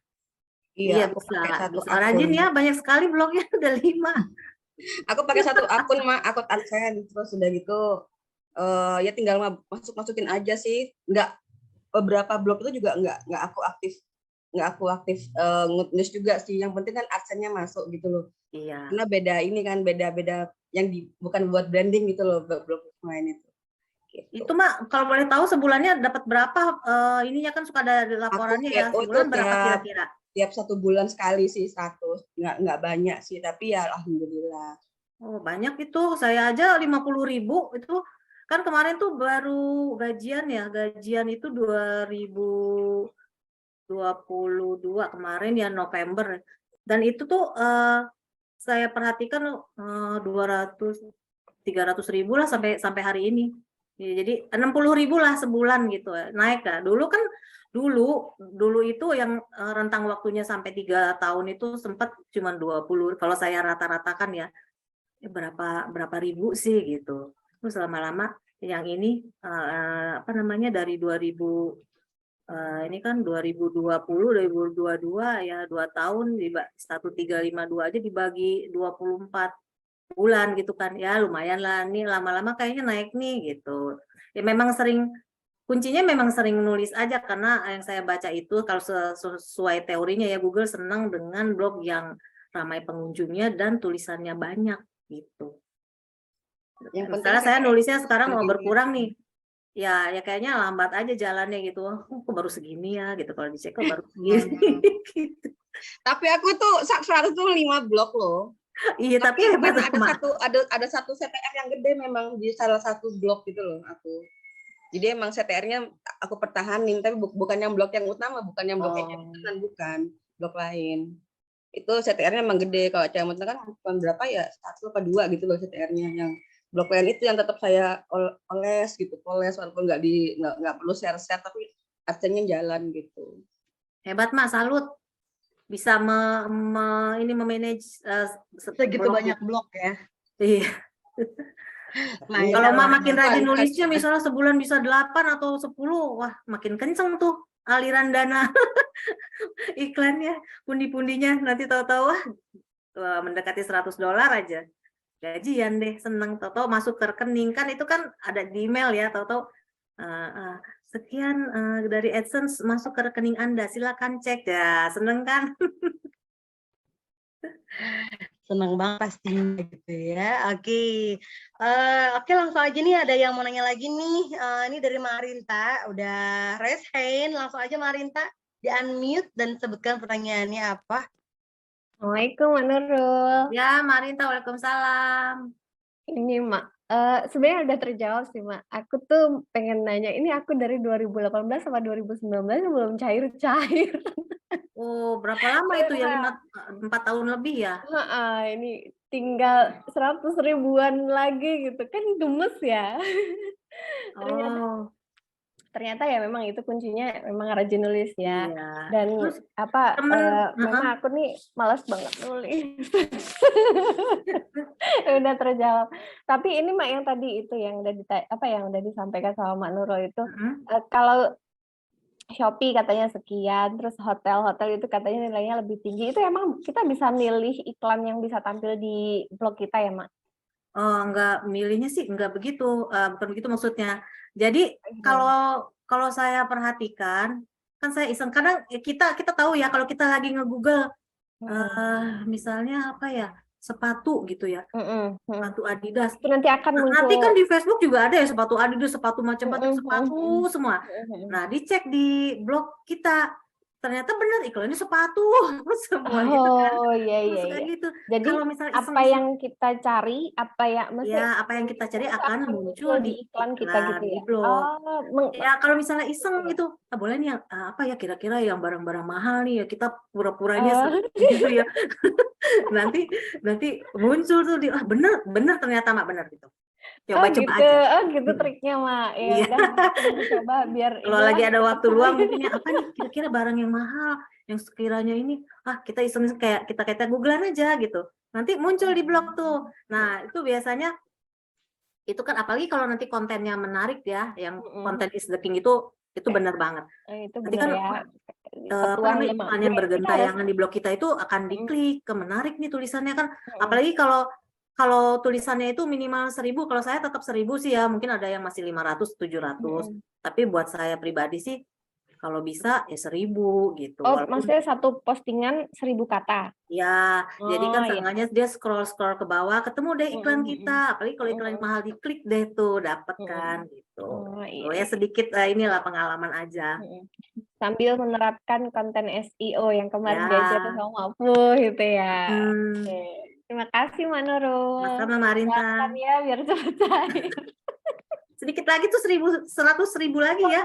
Speaker 3: Iya, bisa rajin ya, banyak sekali blognya, udah 5.
Speaker 7: Aku pakai 1 akun, akun AdSense, terus udah gitu ya tinggal masukin aja sih. Beberapa blog itu juga nggak aku aktif nge-news juga sih. Yang penting kan AdSense-nya masuk gitu loh.
Speaker 3: Iya.
Speaker 7: Karena beda yang bukan buat branding gitu loh blog lain itu. Gitu.
Speaker 3: Itu Mak, kalau boleh tahu sebulannya dapat berapa? Ininya kan suka ada laporannya ya, sebulan berapa kira-kira?
Speaker 7: Tiap 1 bulan sekali sih 100, nggak banyak sih, tapi ya alhamdulillah.
Speaker 3: Oh banyak itu, saya aja 50.000 itu kan kemarin tuh baru gajian ya, gajian itu 2022 kemarin ya November, dan itu tuh saya perhatikan 200-300.000 lah sampai hari ini. Ya, jadi 60.000 lah sebulan gitu ya, naik lah. Dulu itu yang rentang waktunya sampai 3 tahun itu sempat cuma 20. Kalau saya rata-ratakan ya berapa ribu sih gitu. Terus lama-lama yang ini apa namanya dari 2000 ini kan 2022 ya 2 tahun 1.352 aja dibagi 24 bulan gitu kan ya, lumayan lah nih, lama-lama kayaknya naik nih gitu. Ya memang kuncinya memang sering nulis aja, karena yang saya baca itu kalau sesuai teorinya ya Google senang dengan blog yang ramai pengunjungnya dan tulisannya banyak gitu. Misalnya saya nulisnya sekarang mau berkurang nih, ya kayaknya lambat aja jalannya gitu. Kok baru segini ya gitu, kalau dicek kok baru segini. Gitu.
Speaker 7: Tapi aku tuh 100 tuh 5 blog loh.
Speaker 3: Iya, tapi
Speaker 7: ada satu CTR yang gede memang di salah satu blog gitu loh aku. Jadi emang CTR-nya aku pertahanin, tapi bukan yang blog yang utama, bukan yang blog yang bukan, blog lain. Itu CTR-nya emang gede. Kalau CMOT kan cuma berapa ya, 1 apa 2 gitu loh CTR-nya. Yang blog lain itu yang tetap saya oles gitu, walaupun nggak perlu share-share, tapi AdSense-nya jalan gitu.
Speaker 3: Hebat Mas, salut. Bisa memanage
Speaker 1: segitu banyak blog ya.
Speaker 3: Iya. Nah, kalau makin rajin nulisnya misalnya sebulan bisa 8 atau 10, wah makin kenceng tuh aliran dana iklannya, pundi-pundinya, nanti tahu-tahu mendekati $100 aja gajian deh, seneng, tahu-tahu masuk ke rekening, kan itu kan ada di email ya, tahu-tahu sekian dari AdSense masuk ke rekening Anda, silakan cek ya, seneng kan?
Speaker 1: Senang banget pastinya gitu ya. Oke, langsung aja nih, ada yang mau nanya lagi nih. Ini dari Marinta, udah raise hand, langsung aja Marinta di unmute dan sebutkan pertanyaannya apa.
Speaker 5: Assalamualaikum Mak Nurul.
Speaker 3: Ya Marinta, waalaikumsalam.
Speaker 5: Ini Mak, sebenarnya udah terjawab sih Mak. Aku tuh pengen nanya, ini aku dari 2018 sama 2019 belum cair-cair.
Speaker 3: Oh, berapa lama itu ya? 4 tahun lebih ya?
Speaker 5: Ini tinggal 100 ribuan lagi gitu kan, gemes ya.
Speaker 3: Oh.
Speaker 5: ternyata ya memang itu kuncinya memang rajin nulis ya.
Speaker 3: Iya.
Speaker 5: Dan
Speaker 3: Terus
Speaker 5: apa
Speaker 3: temen,
Speaker 5: memang aku nih malas banget nulis. Udah terjawab. Tapi ini Mak yang tadi itu yang udah yang udah disampaikan sama Mak Nurul itu kalau Shopee katanya sekian, terus hotel-hotel itu katanya nilainya lebih tinggi. Itu emang kita bisa milih iklan yang bisa tampil di blog kita ya, Mak?
Speaker 3: Oh, enggak, milihnya sih enggak begitu, bukan begitu maksudnya. Jadi kalau saya perhatikan, kan saya iseng kadang kita tahu ya kalau kita lagi nge-Google misalnya apa ya, sepatu gitu ya, sepatu Adidas.
Speaker 5: Itu nanti akan muncul.
Speaker 3: Nanti kan di Facebook juga ada ya sepatu Adidas, sepatu macam-macam, sepatu semua. Nah, dicek di blog kita. Ternyata benar iklannya sepatu semua gitu kan.
Speaker 5: Oh iya.
Speaker 3: Gitu.
Speaker 5: Jadi
Speaker 3: kalau misalnya
Speaker 5: apa yang kita cari, apa yang kita
Speaker 3: cari akan muncul di
Speaker 5: iklan kita gitu
Speaker 3: di
Speaker 5: ya.
Speaker 3: blog.
Speaker 5: Ya
Speaker 3: kalau misalnya iseng gitu, boleh nih apa ya kira-kira yang barang-barang mahal nih ya kita pura-puranya gitu ya. nanti muncul tuh bener ternyata Mak bener gitu. Coba
Speaker 5: gitu.
Speaker 3: aja.
Speaker 5: Gitu triknya, Mak. Ya udah coba biar
Speaker 3: kalau lagi ada waktu luang mungkin apa nih kira-kira barang yang mahal yang sekiranya ini kita iseng kayak kita googlean aja gitu. Nanti muncul di blog tuh. Nah, itu biasanya itu kan apalagi kalau nanti kontennya menarik ya, yang konten is the king itu benar banget.
Speaker 5: Itu
Speaker 3: nanti
Speaker 5: benar
Speaker 3: kan iklannya bergentayangan di blog kita itu akan diklik ke menarik nih tulisannya kan. Apalagi kalau tulisannya itu minimal 1.000, kalau saya tetap 1.000 sih ya, mungkin ada yang masih 500, 700. Tapi buat saya pribadi sih, kalau bisa ya 1.000 gitu.
Speaker 5: Maksudnya satu postingan 1.000 kata? Ya.
Speaker 3: Jadi kan seenggaknya dia scroll ke bawah, ketemu deh iklan kita. Apalagi kalau iklan mahal diklik deh tuh, dapet kan gitu. Ya sedikit inilah pengalaman aja.
Speaker 5: Sambil menerapkan konten SEO yang kemarin diajarin sama Pu gitu ya. Terima kasih Mak Nurul.
Speaker 3: Sama Marinta.
Speaker 5: Ya biar cepat cair.
Speaker 3: Sedikit lagi tuh 100.000 lagi ya.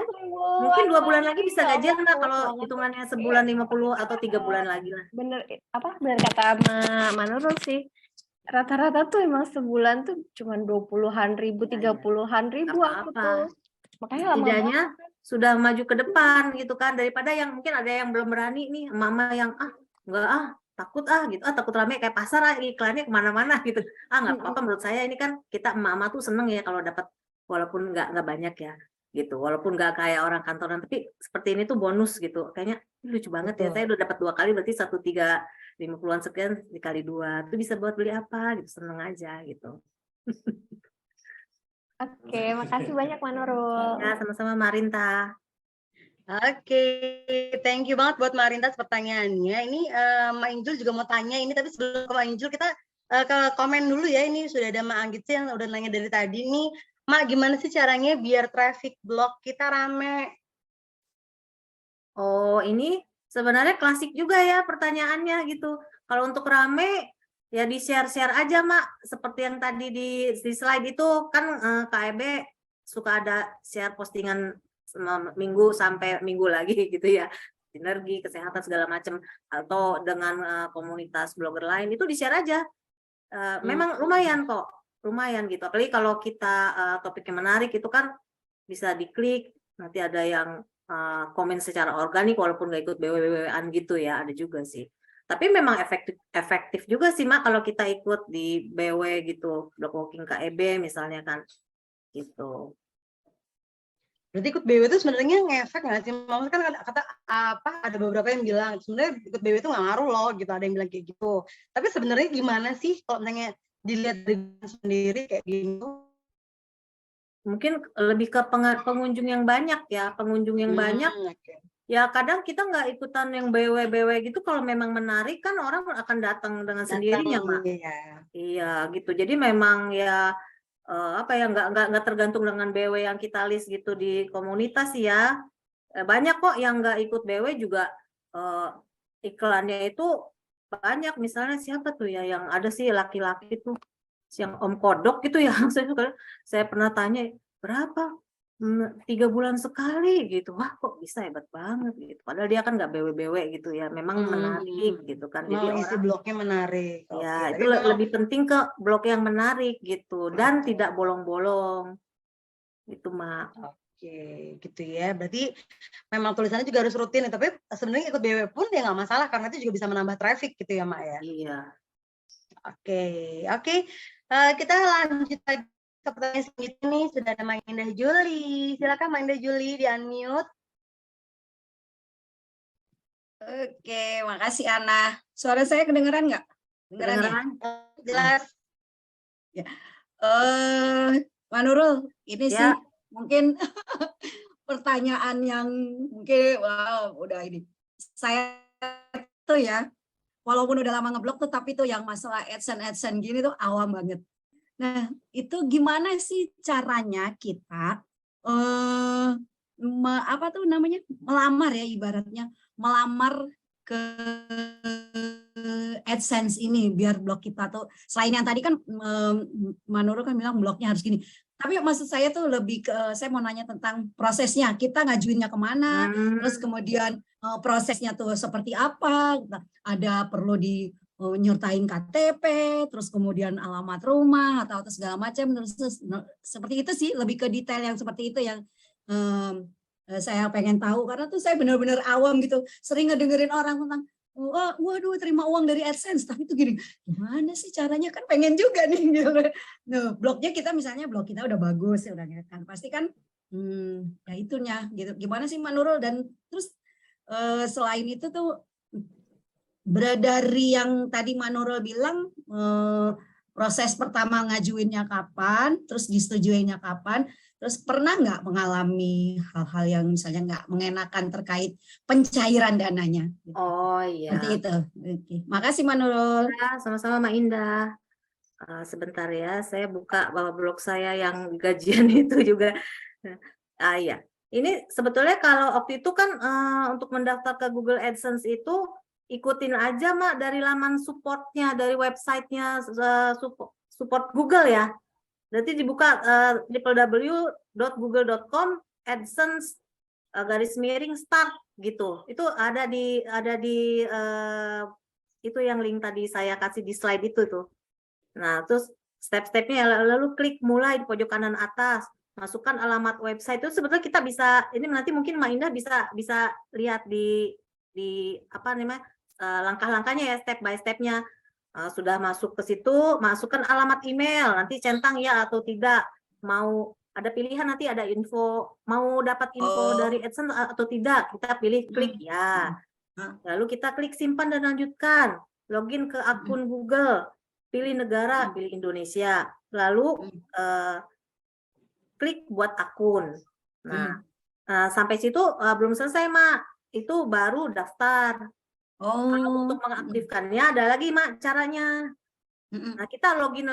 Speaker 3: Mungkin 2 bulan lagi bisa gajian lah kalau hitungannya sebulan 50 atau 3 bulan lagi lah.
Speaker 5: Bener kata Mak Nurul sih. Rata-rata tuh emang sebulan tuh cuma 20-an ribu, 30-an ribu aku tuh. Makanya
Speaker 3: setidaknya sudah maju ke depan gitu kan, daripada yang mungkin ada yang belum berani nih, mama yang enggak takut gitu, takut rame kayak pasar iklannya kemana-mana gitu. Nggak apa-apa menurut saya ini kan kita mama tuh seneng ya kalau dapat walaupun nggak banyak ya gitu, walaupun nggak kayak orang kantoran, tapi seperti ini tuh bonus gitu. Kayaknya lucu banget ya, saya udah dapat 2 kali berarti 1.350-an sekian dikali 2 itu bisa buat beli apa gitu, seneng aja gitu.
Speaker 5: Oke, makasih banyak Mak Nurul.
Speaker 3: Ya, sama-sama Marinta.
Speaker 1: Oke, thank you banget buat Marinta pertanyaannya. Ini Mak Injul juga mau tanya ini, tapi sebelum ke Mak Injul kita ke komen dulu ya. Ini sudah ada Mak Anggit sih yang udah nanya dari tadi nih. Mak, gimana sih caranya biar traffic blog kita rame?
Speaker 3: Oh, ini sebenarnya klasik juga ya pertanyaannya gitu. Kalau untuk rame ya di share-share aja Mak. Seperti yang tadi di slide itu kan KEB suka ada share postingan minggu sampai minggu lagi gitu ya, sinergi kesehatan segala macam, atau dengan komunitas blogger lain itu di-share aja. Memang lumayan gitu, apalagi kalau kita topiknya menarik itu kan bisa diklik, nanti ada yang komen secara organik walaupun nggak ikut BW-BW-an gitu ya, ada juga sih. Tapi memang efektif juga sih Mak kalau kita ikut di BW gitu, blog walking KEB misalnya kan gitu.
Speaker 1: Berarti ikut BW itu sebenarnya ngefek nggak sih? Maksudnya kan ada beberapa yang bilang sebenarnya ikut BW itu nggak ngaruh loh gitu, ada yang bilang kayak gitu. Tapi sebenarnya gimana sih kalau misalnya dilihat dari sendiri kayak gitu?
Speaker 3: Mungkin lebih ke pengunjung yang banyak ya, banyak. Ya kadang kita nggak ikutan yang BW gitu, kalau memang menarik kan orang akan datang dengan sendirinya Mak. Iya gitu. Jadi memang ya nggak tergantung dengan BW yang kita list gitu di komunitas ya. Banyak kok yang nggak ikut BW juga iklannya itu banyak. Misalnya siapa tuh ya yang ada sih laki-laki tuh yang Om Kodok gitu ya. Saya pernah tanya berapa 3 bulan sekali gitu. Wah kok bisa, hebat banget gitu. Padahal dia kan nggak BW gitu ya. Memang menarik gitu kan. Jadi
Speaker 1: isi blognya menarik.
Speaker 3: Ya, itu lebih penting ke blog yang menarik gitu dan tidak bolong-bolong. Gitu, Mak.
Speaker 1: Oke, gitu ya. Berarti memang tulisannya juga harus rutin, ya, tapi sebenarnya ikut BW pun ya nggak masalah karena itu juga bisa menambah traffic gitu ya, Mak ya.
Speaker 3: Iya.
Speaker 1: Oke, oke. Kita lanjut lagi ke pertanyaan selanjutnya nih. Sudah ada Mbak Indah Juli. Silakan Mbak Indah Juli di unmute.
Speaker 2: Oke, makasih Ana. Suara saya kedengeran nggak?
Speaker 3: Kedengeran?
Speaker 1: Jelas.
Speaker 2: Ya. Pak Nurul, ini sih mungkin pertanyaan yang mungkin wow, udah ini. Saya tuh ya, walaupun udah lama ngeblog tuh, tapi tuh yang masalah AdSense gini tuh awam banget. Nah, itu gimana sih caranya kita apa tuh namanya, melamar ya, ibaratnya melamar ke AdSense ini biar blog kita tuh, selain yang tadi kan Manurul kan bilang blognya harus gini, tapi maksud saya tuh lebih ke, saya mau nanya tentang prosesnya, kita ngajuinnya kemana, terus kemudian prosesnya tuh seperti apa, ada perlu di nyertain KTP, terus kemudian alamat rumah atau segala macam, terus seperti itu sih, lebih ke detail yang seperti itu yang saya pengen tahu, karena tuh saya benar-benar awam gitu, sering ngedengerin orang tentang waduh terima uang dari AdSense, tapi itu gini, gimana sih caranya, kan pengen juga nih gitu. Nah, blognya kita misalnya blog kita udah bagus ya, udah kan pasti kan ya itunya gitu, gimana sih Mbak Nurul. Dan terus selain itu tuh dari yang tadi Mbak Nurul bilang proses pertama ngajuinnya kapan, terus disetujuinya kapan, terus pernah nggak mengalami hal-hal yang misalnya nggak mengenakan terkait pencairan dananya?
Speaker 3: Oh iya.
Speaker 2: Seperti itu. Oke. Makasih Mbak Nurul.
Speaker 3: Ya, sama-sama Mbak Indah. Sebentar ya, saya buka blog saya yang gajian itu juga. Ya, ini sebetulnya kalau waktu itu kan untuk mendaftar ke Google AdSense itu ikutin aja Mak dari laman supportnya, dari websitenya support Google ya. Berarti dibuka www.google.com AdSense _start gitu. Itu ada di itu yang link tadi saya kasih di slide itu tuh. Nah, terus step-stepnya lalu klik mulai di pojok kanan atas, masukkan alamat website. Itu sebetulnya kita bisa, ini nanti mungkin Mbak Indah bisa lihat di apa namanya langkah-langkahnya ya, step by stepnya. Sudah masuk ke situ, masukkan alamat email, nanti centang ya atau tidak, mau ada pilihan, nanti ada info, mau dapat info dari AdSense atau tidak, kita pilih klik ya. Lalu kita klik simpan dan lanjutkan, login ke akun Google, pilih negara, pilih Indonesia, lalu klik buat akun. Nah, sampai situ belum selesai Mak, itu baru daftar. Untuk mengaktifkannya ada lagi Mak caranya. Nah, kita login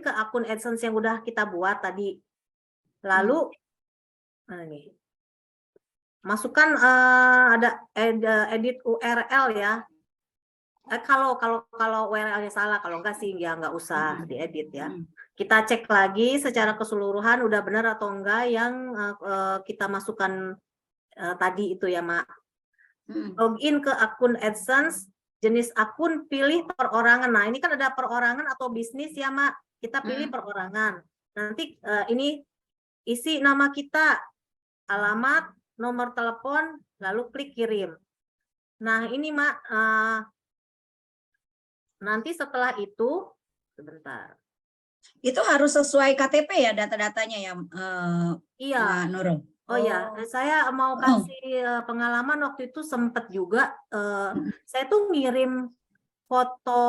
Speaker 3: ke akun AdSense yang udah kita buat tadi. Lalu ini masukkan ada edit URL ya. Kalau URL-nya salah, kalau enggak sih ya enggak usah diedit ya. Kita cek lagi secara keseluruhan udah benar atau enggak yang kita masukkan tadi itu ya Mak. Login ke akun AdSense, jenis akun pilih perorangan. Nah, ini kan ada perorangan atau bisnis ya, Mak. Kita pilih perorangan. Nanti ini isi nama kita, alamat, nomor telepon, lalu klik kirim. Nah, ini Mak, nanti setelah itu, sebentar.
Speaker 2: Itu harus sesuai KTP ya data-datanya ya,
Speaker 3: iya.
Speaker 2: Nurul?
Speaker 3: Oh ya, saya mau kasih pengalaman waktu itu sempet juga, saya tuh ngirim foto,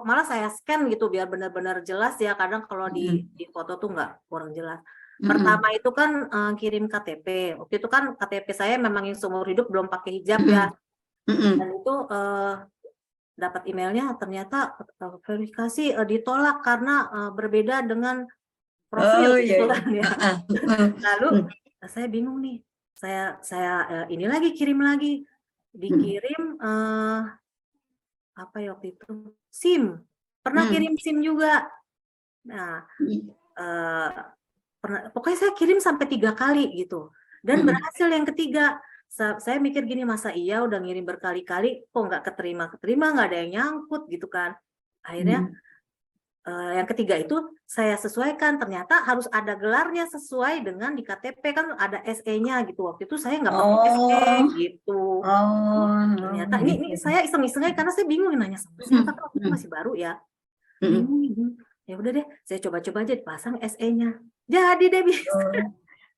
Speaker 3: malah saya scan gitu biar benar-benar jelas ya, kadang kalau di foto tuh nggak kurang jelas. Pertama itu kan kirim KTP, waktu itu kan KTP saya memang yang seumur hidup belum pakai hijab ya, dan itu dapat emailnya ternyata verifikasi ditolak karena berbeda dengan profil gitu kan ya. Lalu saya bingung nih, saya ini lagi kirim lagi, dikirim apa ya waktu itu, SIM, pernah kirim SIM juga. Nah pokoknya saya kirim sampai 3 kali gitu, dan berhasil yang ketiga. Saya mikir gini, masa iya udah ngirim berkali-kali kok nggak keterima, nggak ada yang nyangkut gitu kan. Akhirnya yang ketiga itu saya sesuaikan, ternyata harus ada gelarnya sesuai dengan di KTP kan ada SE-nya gitu. Waktu itu saya nggak pakai SE gitu. Ternyata ini saya iseng-iseng aja karena saya bingung nanya sama siapa, kok aku masih baru ya. Ya udah deh, saya coba-coba aja pasang SE-nya. Jadi deh bisa.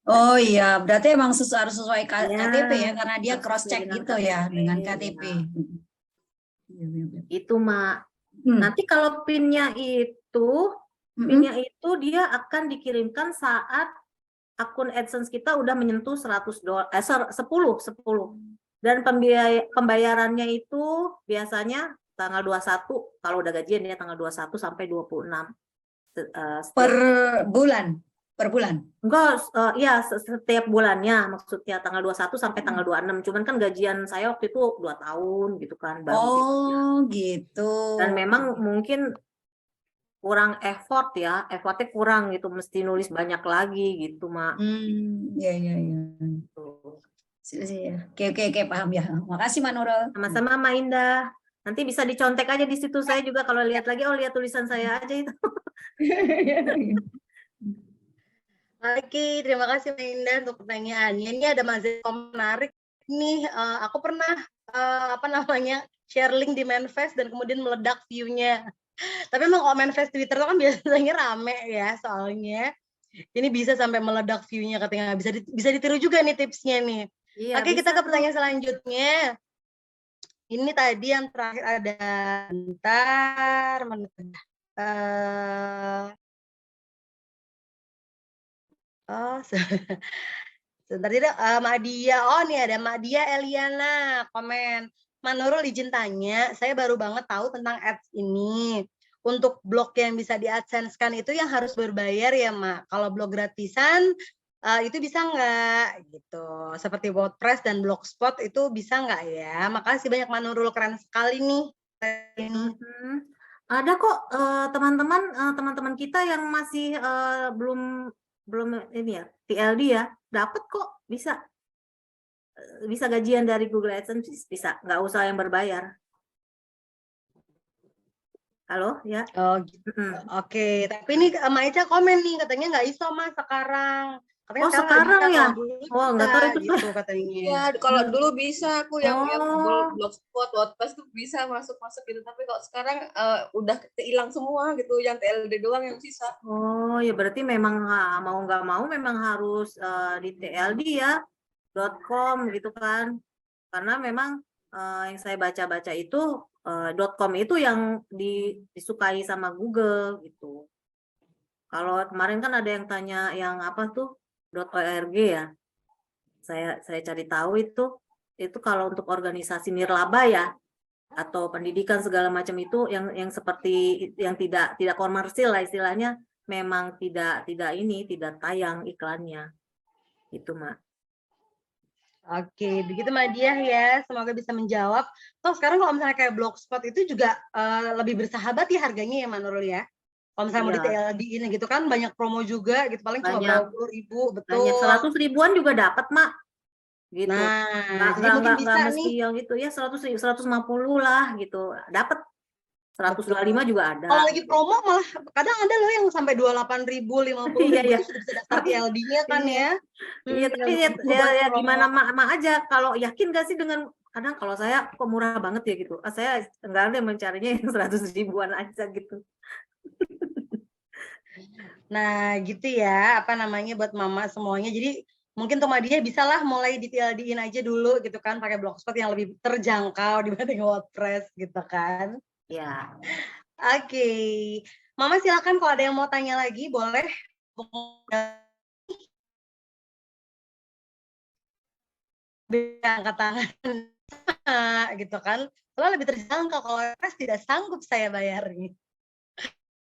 Speaker 2: Oh iya, berarti emang harus sesuai KTP ya, karena dia
Speaker 3: harus
Speaker 2: cross check
Speaker 3: sesuai dengan
Speaker 2: gitu ya
Speaker 3: KTP,
Speaker 2: dengan KTP.
Speaker 3: Itu Mak. Nanti kalau PIN-nya itu dia akan dikirimkan saat akun AdSense kita udah menyentuh $10. Dan pembayarannya itu biasanya tanggal 21, kalau udah gajian ya tanggal 21 sampai 26.
Speaker 2: Per bulan?
Speaker 3: Enggak, ya setiap bulannya, maksudnya tanggal 21 sampai tanggal 26. Cuman kan gajian saya waktu itu 2 tahun gitu kan.
Speaker 2: Gitu.
Speaker 3: Dan memang mungkin kurang effortnya kurang gitu, mesti nulis banyak lagi gitu, Mak.
Speaker 2: Iya. Oke, paham ya. Makasih, Mak Nurul.
Speaker 3: Sama-sama, Mak Indah. Nanti bisa dicontek aja di situ saya juga kalau lihat lagi, lihat tulisan saya aja itu.
Speaker 1: Oke, terima kasih Mbak Indah untuk pertanyaannya. Ini ada menarik nih. Aku pernah share link di Manifest dan kemudian meledak view-nya. Tapi memang kalau Manifest Twitter itu kan biasanya rame ya soalnya. Ini bisa sampai meledak view-nya katanya. Bisa ditiru juga nih tipsnya nih.
Speaker 3: Iya,
Speaker 1: Oke, kita ke pertanyaan selanjutnya. Ini tadi yang terakhir ada sebentar tidak, Mbak Dia. Oh, nih ada Mbak Dia Eliana komen. Mak Nurul izin tanya, saya baru banget tahu tentang ads ini. Untuk blog yang bisa di AdSense-kan itu yang harus berbayar ya, Mak. Kalau blog gratisan itu bisa nggak gitu. Seperti WordPress dan Blogspot itu bisa nggak ya? Makasih banyak Mak Nurul, keren sekali nih.
Speaker 3: Ada kok teman-teman kita yang masih belum ini ya, TLD ya, dapat kok, bisa gajian dari Google AdSense, bisa, nggak usah yang berbayar. Halo ya.
Speaker 1: Oh gitu. Oke, tapi ini Mbak Eca komen nih katanya nggak iso Mas sekarang. Katanya
Speaker 3: sekarang ya? Nggak tahu itu
Speaker 1: gitu katanya.
Speaker 7: Iya, kalau dulu bisa aku yang Blogspot, WordPress tuh bisa masuk gitu, tapi kalau sekarang udah hilang semua gitu, yang TLD doang yang sisa.
Speaker 3: Oh ya, berarti memang mau nggak mau memang harus di TLD ya, .com gitu kan, karena memang yang saya baca-baca itu .com itu yang disukai sama Google gitu. Kalau kemarin kan ada yang tanya yang apa tuh .org ya, saya cari tahu itu kalau untuk organisasi nirlaba ya atau pendidikan segala macam itu yang seperti yang tidak komersil lah istilahnya, memang tidak tayang iklannya itu, Mak.
Speaker 1: Oke, begitu Mbak Diah ya, semoga bisa menjawab. Toh sekarang kalau misalnya kayak Blogspot itu juga lebih bersahabat ya harganya ya Mbak Nurul ya. Kalau misalnya mau di TLD ini gitu kan banyak promo juga gitu, paling cuma berapa puluh ribu, betul.
Speaker 3: 100 ribuan juga dapat, Mak. Gitu.
Speaker 1: Nah, jadi mungkin bisa
Speaker 3: mesti yang gitu ya, 150 lah gitu. Dapat 125 juga ada.
Speaker 1: Kalau lagi promo malah kadang ada loh yang sampai 28.000, 50.000
Speaker 3: iya.
Speaker 1: sudah bisa daftar TLD-nya kan ya.
Speaker 3: Iya, tapi ya gimana Mak aja, kalau yakin gak sih dengan, kadang kalau saya kok murah banget ya gitu. Saya enggak ada mencarinya yang 100 ribuan aja gitu.
Speaker 1: Nah, gitu ya, buat mama semuanya. Jadi mungkin Tomadia bisalah mulai di TLD-in aja dulu gitu kan, pakai Blogspot yang lebih terjangkau dibanding WordPress gitu kan.
Speaker 3: Ya.
Speaker 1: Oke. Mama silakan kalau ada yang mau tanya lagi boleh. Angkat tangan gitu kan. Soalnya lebih terjangkau, kalau WordPress tidak sanggup saya bayarnya.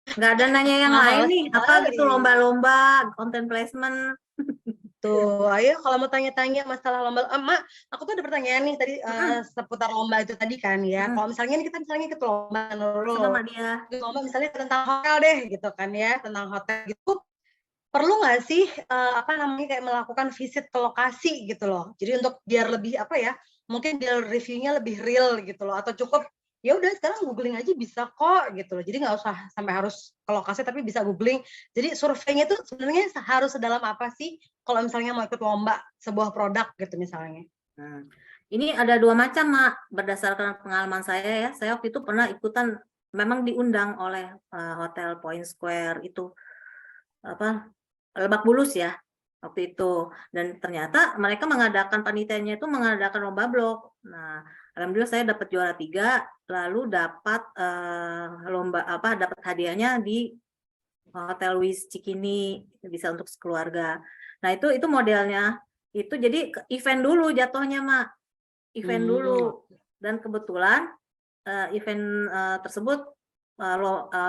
Speaker 3: Nggak ada nanya yang lain nih, apa gitu, lomba-lomba, content placement.
Speaker 1: Tuh, ayo kalau mau tanya-tanya masalah lomba, Mak, aku tuh ada pertanyaan nih tadi seputar lomba itu tadi kan ya. Kalau misalnya kita ikut lomba,
Speaker 3: sama dia.
Speaker 1: Lomba misalnya tentang hotel deh gitu kan ya, tentang hotel gitu. Perlu nggak sih kayak melakukan visit ke lokasi gitu loh. Jadi untuk biar lebih mungkin biar reviewnya lebih real gitu loh, atau cukup ya udah sekarang googling aja bisa kok gitu loh. Jadi nggak usah sampai harus ke lokasi tapi bisa googling. Jadi surveinya tuh sebenarnya harus sedalam apa sih kalau misalnya mau ikut lomba sebuah produk gitu misalnya.
Speaker 3: Ini ada 2 macam, Mak, berdasarkan pengalaman saya ya. Saya waktu itu pernah ikutan, memang diundang oleh Hotel Point Square itu, Lebak Bulus ya, waktu itu. Dan ternyata mereka panitianya itu mengadakan lomba blog. Nah, alhamdulillah saya dapat juara 3, lalu dapat dapat hadiahnya di Hotel Wis Cikini, bisa untuk sekeluarga. Nah, itu modelnya. Itu jadi event dulu jatuhnya, Mak. Event dulu. Dan kebetulan event tersebut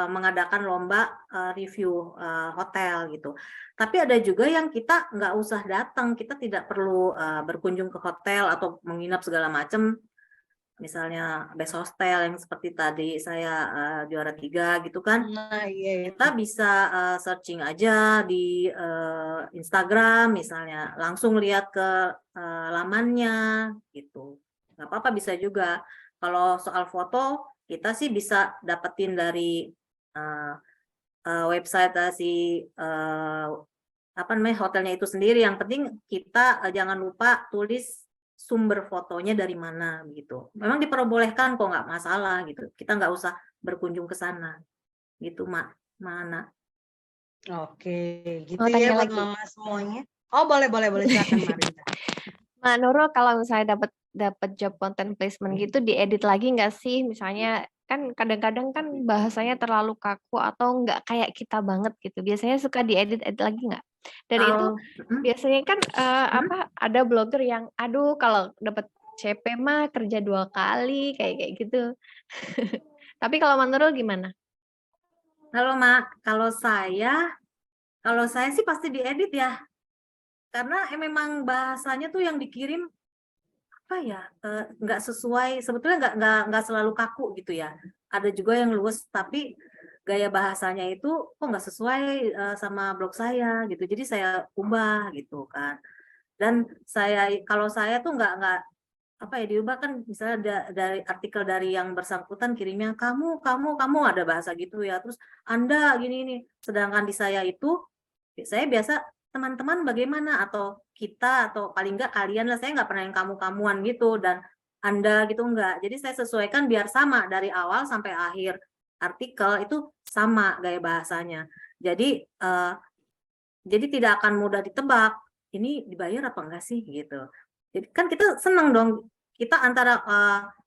Speaker 3: mengadakan lomba review hotel gitu. Tapi ada juga yang kita nggak usah datang, kita tidak perlu berkunjung ke hotel atau menginap segala macam. Misalnya best hostel yang seperti tadi saya juara 3 gitu kan.
Speaker 1: Nah, iya.
Speaker 3: Kita bisa searching aja di Instagram misalnya, langsung lihat ke lamannya gitu. Nggak apa-apa, bisa juga. Kalau soal foto, kita sih bisa dapetin dari website hotelnya itu sendiri. Yang penting kita jangan lupa tulis sumber fotonya dari mana gitu. Memang diperbolehkan kok, nggak masalah gitu. Kita nggak usah berkunjung ke sana gitu, Mana.
Speaker 1: Oke, gitu
Speaker 5: Mau
Speaker 1: ya
Speaker 5: tanya
Speaker 1: buat
Speaker 5: lagi?
Speaker 1: mama semuanya. Oh, boleh silakan Marinda.
Speaker 5: Mak Nurul, kalau misalnya dapat job content placement gitu, diedit lagi nggak sih? Misalnya kan kadang-kadang kan bahasanya terlalu kaku atau nggak kayak kita banget gitu. Biasanya suka diedit lagi nggak? Dan itu biasanya kan ada blogger yang aduh kalau dapat CP mah kerja 2 kali kayak gitu. Tapi kalau Mak Nurul gimana?
Speaker 3: Kalau saya sih pasti diedit ya. Karena memang bahasanya tuh yang dikirim nggak sesuai, sebetulnya nggak selalu kaku gitu ya. Ada juga yang luwes, tapi gaya bahasanya itu kok nggak sesuai sama blog saya gitu. Jadi saya ubah gitu kan. Dan kalau saya tuh nggak diubah kan, misalnya dari artikel dari yang bersangkutan kirimnya kamu ada bahasa gitu ya, terus Anda gini. Sedangkan di saya itu saya biasa teman-teman bagaimana, atau kita, atau paling enggak kalian lah, saya nggak pernah yang kamu-kamuan gitu, dan Anda gitu enggak. Jadi saya sesuaikan biar sama dari awal sampai akhir artikel itu sama gaya bahasanya. Jadi tidak akan mudah ditebak ini dibayar apa enggak sih gitu. Jadi kan kita senang dong, kita antara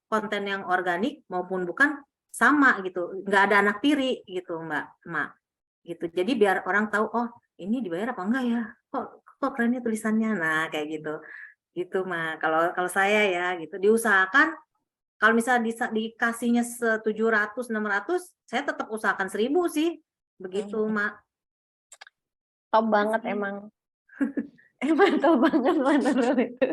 Speaker 3: konten yang organik maupun bukan sama gitu, nggak ada anak tiri gitu Mbak gitu. Jadi biar orang tahu, oh ini dibayar apa enggak ya, kok kerennya tulisannya, nah kayak gitu Mak. Kalau saya ya gitu, diusahakan kalau misalnya dikasihnya 700 600, saya tetap usahakan 1000 sih begitu Mak.
Speaker 5: Top banget emang. Emang top banget Mak Nurul itu.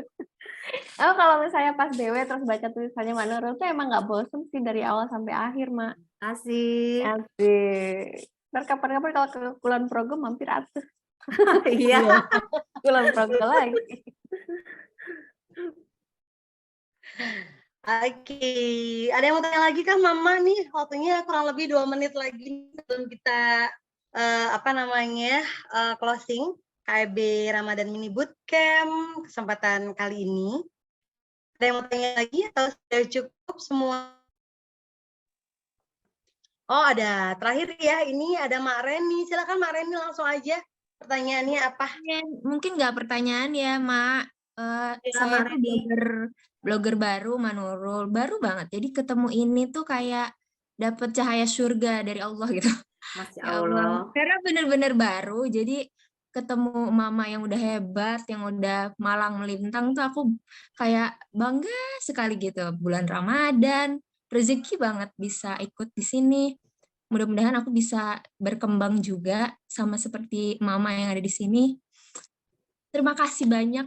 Speaker 5: Kalau misalnya pas BW terus baca tulisannya Mak Nurul tuh emang nggak bosen sih dari awal sampai akhir, Mak.
Speaker 3: Asik.
Speaker 5: Ntar kapan-kapan kalau ke Kulon Progo mampir atuh.
Speaker 3: Iya.
Speaker 5: Kulon Progo lagi.
Speaker 1: Oke, ada yang mau tanya lagi kah Mama nih? Waktunya kurang lebih 2 menit lagi sebelum kita closing KIB Ramadan Mini Bootcamp kesempatan kali ini. Ada yang mau tanya lagi atau sudah cukup semua? Oh, ada terakhir ya, ini ada Mak Reni. Silakan Mak Reni, langsung aja pertanyaannya apa?
Speaker 8: Mungkin nggak pertanyaan ya Mak. Saya tuh blogger baru, Mak Nurul, baru banget. Jadi ketemu ini tuh kayak dapat cahaya surga dari Allah gitu.
Speaker 3: Masya
Speaker 8: Ya Allah. Karena bener-bener baru, jadi ketemu mama yang udah hebat, yang udah malang melintang tuh aku kayak bangga sekali gitu. Bulan Ramadan, rezeki banget bisa ikut di sini. Mudah-mudahan aku bisa berkembang juga sama seperti mama yang ada di sini. Terima kasih banyak.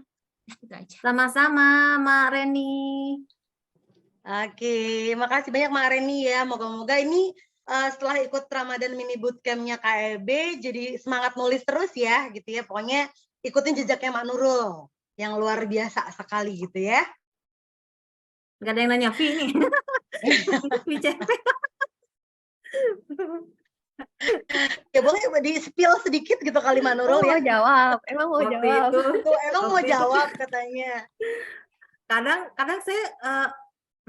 Speaker 8: Itu aja.
Speaker 3: Sama-sama Mak Reni.
Speaker 1: Oke, makasih banyak Mak Reni ya. Moga-moga ini setelah ikut Ramadan Mini Bootcamp-nya KIB jadi semangat nulis terus ya gitu ya. Pokoknya ikutin jejaknya Mak Nurul yang luar biasa sekali gitu ya.
Speaker 3: Gak ada yang nanya Vi nih. VCP.
Speaker 1: Ya boleh di-spill sedikit gitu kali Mbak Nurul
Speaker 5: Mau
Speaker 1: ya.
Speaker 5: jawab, emang mau
Speaker 3: Waktu
Speaker 5: jawab.
Speaker 3: itu,
Speaker 1: Tuh, emang mau
Speaker 3: waktu itu
Speaker 1: jawab katanya.
Speaker 3: kadang saya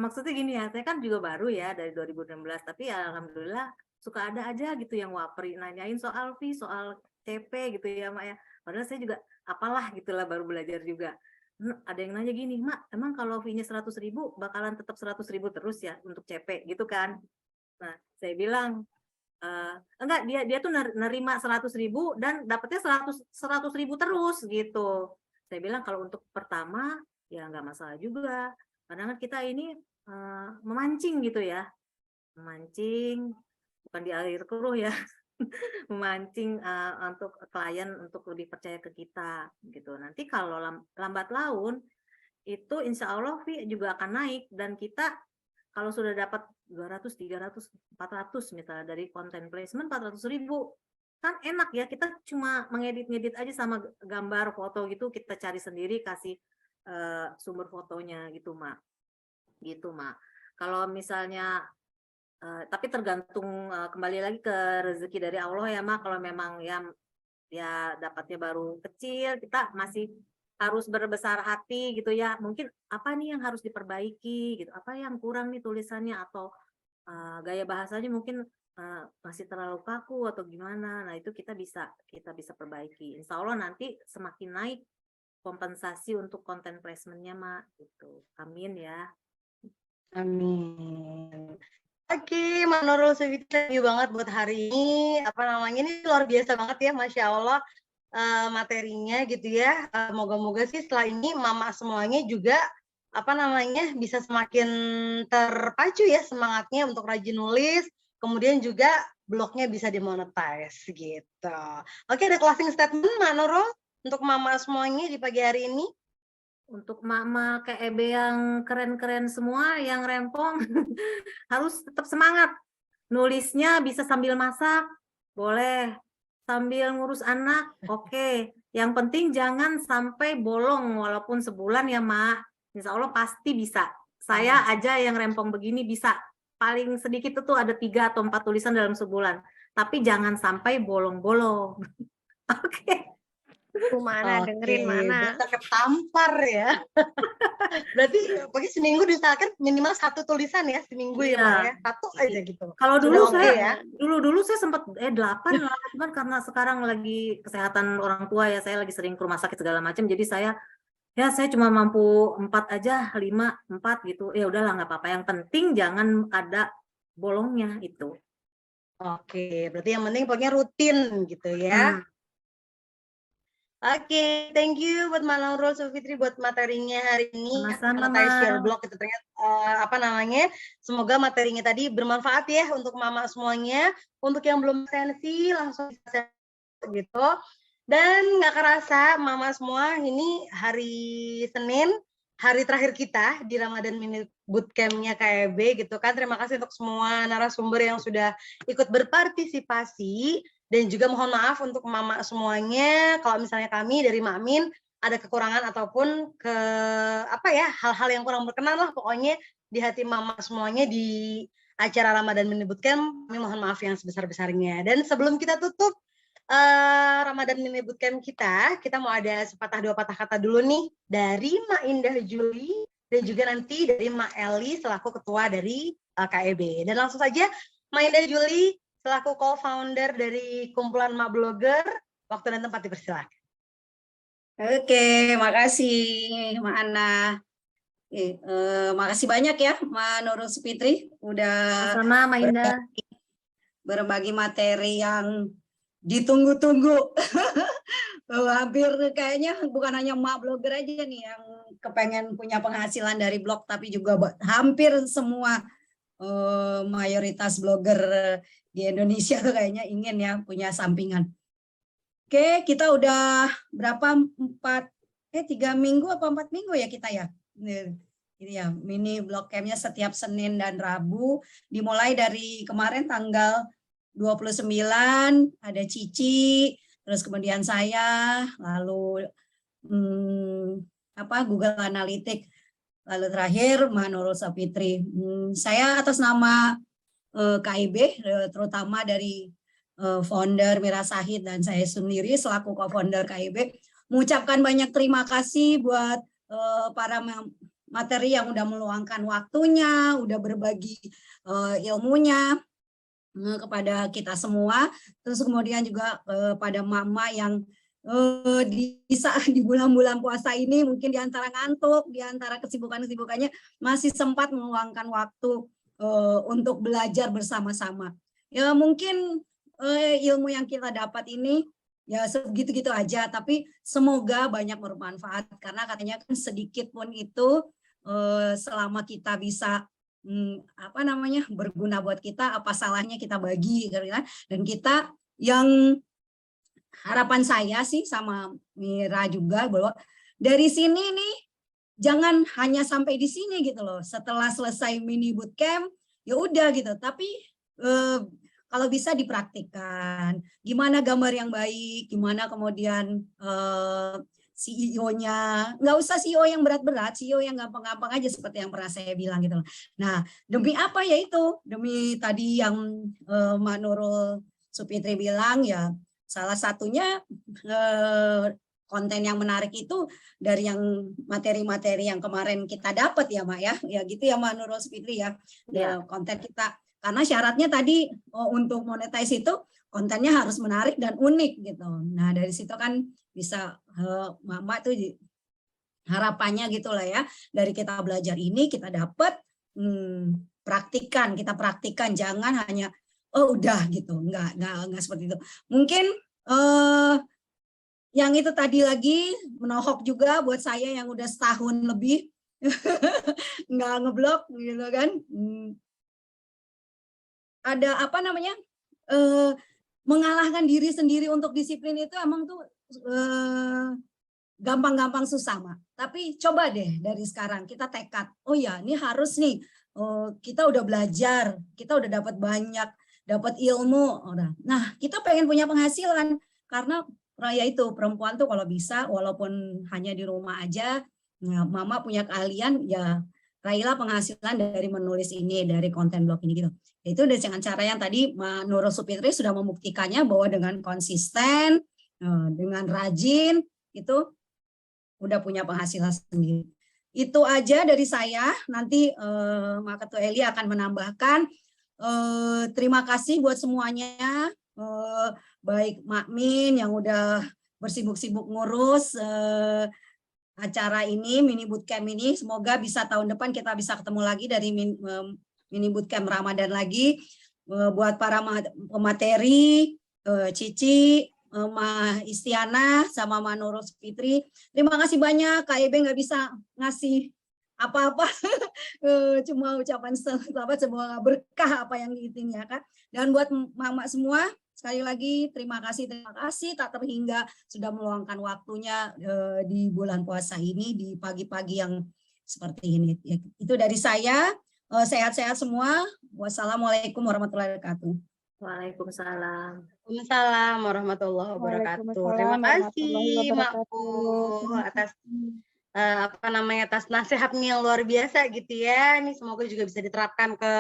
Speaker 3: maksudnya gini ya, saya kan juga baru ya dari 2016, tapi ya alhamdulillah suka ada aja gitu yang wapri nanyain soal fee, soal CP gitu ya Mak ya. Padahal saya juga apalah gitulah baru belajar juga. Ada yang nanya gini, Mak, emang kalau fee-nya 100.000 bakalan tetap 100.000 terus ya untuk CP gitu kan? Nah, saya bilang enggak, dia tuh nerima 100.000 dan dapatnya 100.000 terus gitu. Saya bilang kalau untuk pertama ya nggak masalah juga, karena kan kita ini memancing gitu ya, memancing bukan di air keruh ya, memancing untuk klien untuk lebih percaya ke kita gitu. Nanti kalau lambat laun itu insya Allah fee juga akan naik, dan kita kalau sudah dapat 200, 300, 400 misalnya dari konten placement 400.000, kan enak ya, kita cuma mengedit-ngedit aja sama gambar foto gitu, kita cari sendiri, kasih sumber fotonya gitu Mak. Gitu Mak. Kalau misalnya tapi tergantung kembali lagi ke rezeki dari Allah ya Mak. Kalau memang ya dapatnya baru kecil, kita masih harus berbesar hati gitu ya. Mungkin apa nih yang harus diperbaiki gitu, apa yang kurang nih tulisannya, atau gaya bahasanya mungkin masih terlalu kaku atau gimana. Nah, itu kita bisa perbaiki. Insya Allah nanti semakin naik kompensasi untuk konten placement-nya Mak gitu. Amin ya.
Speaker 1: Amin. Oke, Mbak Nurul Sufitri, thank you banget buat hari ini. Apa namanya, ini luar biasa banget ya, Masya Allah materinya gitu ya. Moga-moga sih setelah ini mama semuanya juga apa namanya bisa semakin terpacu ya semangatnya untuk rajin nulis. Kemudian juga blognya bisa dimonetize gitu. Oke, ada closing statement Mbak Nurul untuk mama semuanya di pagi hari ini.
Speaker 3: Untuk mama kayak Ebe yang keren-keren semua, yang rempong, harus tetap semangat. Nulisnya bisa sambil masak, boleh. Sambil ngurus anak, oke. Yang penting jangan sampai bolong, walaupun sebulan ya Mak. Insya Allah pasti bisa. Saya aja yang rempong begini bisa. Paling sedikit itu ada 3 atau 4 tulisan dalam sebulan. Tapi jangan sampai bolong-bolong. Oke.
Speaker 5: Mana dengerin mana?
Speaker 1: Berasa ketampar ya. Berarti pokoknya seminggu diusahakan minimal 1 tulisan ya seminggu ya Mbak ya. 1 aja gitu.
Speaker 3: Kalau dulu
Speaker 1: Sudah
Speaker 3: saya
Speaker 1: ya?
Speaker 3: dulu saya sempat 8 lah, cuman karena sekarang lagi kesehatan orang tua ya, saya lagi sering ke rumah sakit segala macam, jadi saya cuma mampu 4 aja, 5, 4 gitu. Ya udahlah nggak apa-apa. Yang penting jangan ada bolongnya itu.
Speaker 1: Oke, berarti yang penting pokoknya rutin gitu ya. Oke, thank you buat Mbak Nurul Sufitri buat materinya hari ini.
Speaker 3: Sama-sama,
Speaker 1: Monetize Your Blog itu ternyata apa namanya? Semoga materinya tadi bermanfaat ya untuk mama semuanya. Untuk yang belum sensi langsung bisa gitu. Dan nggak kerasa mama semua ini hari Senin, hari terakhir kita di Ramadan Mini Bootcamp-nya KEB gitu kan. Terima kasih untuk semua narasumber yang sudah ikut berpartisipasi. Dan juga mohon maaf untuk mama semuanya kalau misalnya kami dari Makmin ada kekurangan ataupun hal-hal yang kurang berkenan lah pokoknya di hati mama semuanya di acara Ramadan Mini Bootcamp, kami mohon maaf yang sebesar-besarnya. Dan sebelum kita tutup Ramadan Mini Bootcamp kita mau ada sepatah 2 patah kata dulu nih dari Mak Indah Juli dan juga nanti dari Mak Eli selaku ketua dari KEB. Dan langsung saja Mak Indah Juli selaku co-founder dari kumpulan Mak Blogger, waktu dan tempat dipersilakan.
Speaker 2: Oke, makasih Mak Ana. Makasih banyak ya Mak Nurul Sufitri udah
Speaker 3: sama Mak Indah
Speaker 2: berbagi materi yang ditunggu-tunggu. Hampir kayaknya bukan hanya Mak Blogger aja nih yang kepengen punya penghasilan dari blog, tapi juga hampir semua mayoritas blogger di Indonesia tuh kayaknya ingin ya punya sampingan. Oke, kita udah berapa 3 minggu apa 4 minggu ya kita ya. Ini ya mini blog campnya setiap Senin dan Rabu, dimulai dari kemarin tanggal 29 ada Cici, terus kemudian saya, lalu Google Analytics lalu terakhir Mbak Nurul Safitri. Saya atas nama KIB, terutama dari founder Mira Sahid dan saya sendiri selaku co-founder KIB, mengucapkan banyak terima kasih buat para materi yang udah meluangkan waktunya, udah berbagi ilmunya kepada kita semua. Terus kemudian juga pada mama yang di bulan-bulan puasa ini mungkin di antara ngantuk, di antara kesibukannya masih sempat meluangkan waktu untuk belajar bersama-sama. Ya mungkin ilmu yang kita dapat ini ya segitu-gitu aja, tapi semoga banyak bermanfaat karena katanya kan sedikit pun itu selama kita bisa berguna buat kita, apa salahnya kita bagi kan? Dan kita yang harapan saya sih sama Mira juga bahwa dari sini nih jangan hanya sampai di sini gitu loh. Setelah selesai mini bootcamp ya udah gitu, tapi kalau bisa dipraktikkan gimana gambar yang baik, gimana kemudian CEO-nya, nggak usah CEO yang berat-berat, CEO yang gampang-gampang aja seperti yang pernah saya bilang gitu loh. Nah, demi apa ya itu? Demi tadi yang Mbak Nurul Sufitri bilang ya, salah satunya konten yang menarik itu dari yang materi-materi yang kemarin kita dapat ya Mak ya gitu ya Mbak Nurul Sufitri ya. Konten kita, karena syaratnya tadi untuk monetize itu kontennya harus menarik dan unik gitu. Nah dari situ kan bisa Mama tuh harapannya gitulah ya, dari kita belajar ini kita dapat kita praktikan, jangan hanya oh udah gitu, enggak seperti itu. Mungkin yang itu tadi lagi menohok juga buat saya yang udah setahun lebih nggak ngeblok gitu kan. Ada apa namanya, mengalahkan diri sendiri untuk disiplin itu emang tuh gampang-gampang susah Mak. Tapi coba deh dari sekarang kita tekad, oh ya ini harus nih, kita udah belajar, kita udah dapat ilmu. Nah kita pengen punya penghasilan, karena raya itu perempuan tuh kalau bisa walaupun hanya di rumah aja, nah, Mama punya keahlian ya raihlah penghasilan dari menulis ini, dari konten blog ini gitu. Itu dengan cara yang tadi Mbak Nurul Sufitri sudah membuktikannya bahwa dengan konsisten, dengan rajin itu udah punya penghasilan sendiri. Itu aja dari saya. Nanti Mbak Ketua Eli akan menambahkan. Terima kasih buat semuanya. Baik Mak Min yang udah bersibuk-sibuk ngurus acara ini, mini bootcamp ini. Semoga bisa tahun depan kita bisa ketemu lagi dari mini bootcamp Ramadan lagi. Buat para pemateri, Cici, Ma Istiana, sama Ma Nurul Sufitri. Terima kasih banyak, KIB nggak bisa ngasih apa-apa, cuma ucapan selamat, semoga berkah apa yang diiting ya kan. Dan buat mama semua, sekali lagi terima kasih tak terhingga sudah meluangkan waktunya di bulan puasa ini, di pagi-pagi yang seperti ini. Itu dari saya, sehat-sehat semua. Wassalamualaikum warahmatullahi wabarakatuh.
Speaker 3: Waalaikumsalam.
Speaker 1: Waalaikumsalam warahmatullahi wabarakatuh. Terima kasih Makku atas atas nasihatnya yang luar biasa gitu ya. Ini semoga juga bisa diterapkan ke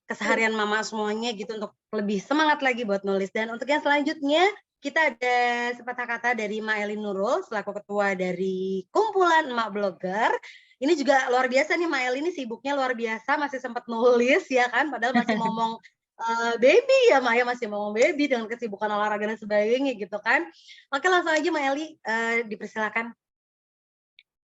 Speaker 1: keseharian mama semuanya gitu untuk lebih semangat lagi buat nulis. Dan untuk yang selanjutnya kita ada sepatah kata dari Ma Eli Nurul selaku ketua dari kumpulan emak blogger. Ini juga luar biasa nih Ma Eli ini sibuknya luar biasa, masih sempat nulis ya kan, padahal masih ngomong baby ya Maya, masih ngomong baby dengan kesibukan olahraga dan sebagainya gitu kan. Oke langsung aja Ma Eli, dipersilakan.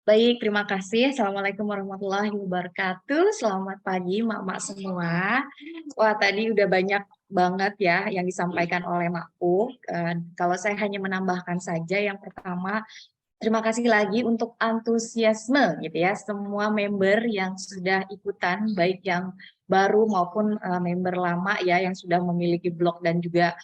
Speaker 9: Baik, terima kasih. Assalamualaikum warahmatullahi wabarakatuh. Selamat pagi, mak-mak semua. Wah, tadi udah banyak banget ya yang disampaikan oleh Makku. Kalau saya hanya menambahkan saja, yang pertama, terima kasih lagi untuk antusiasme gitu ya, semua member yang sudah ikutan, baik yang baru maupun member lama ya yang sudah memiliki blog dan juga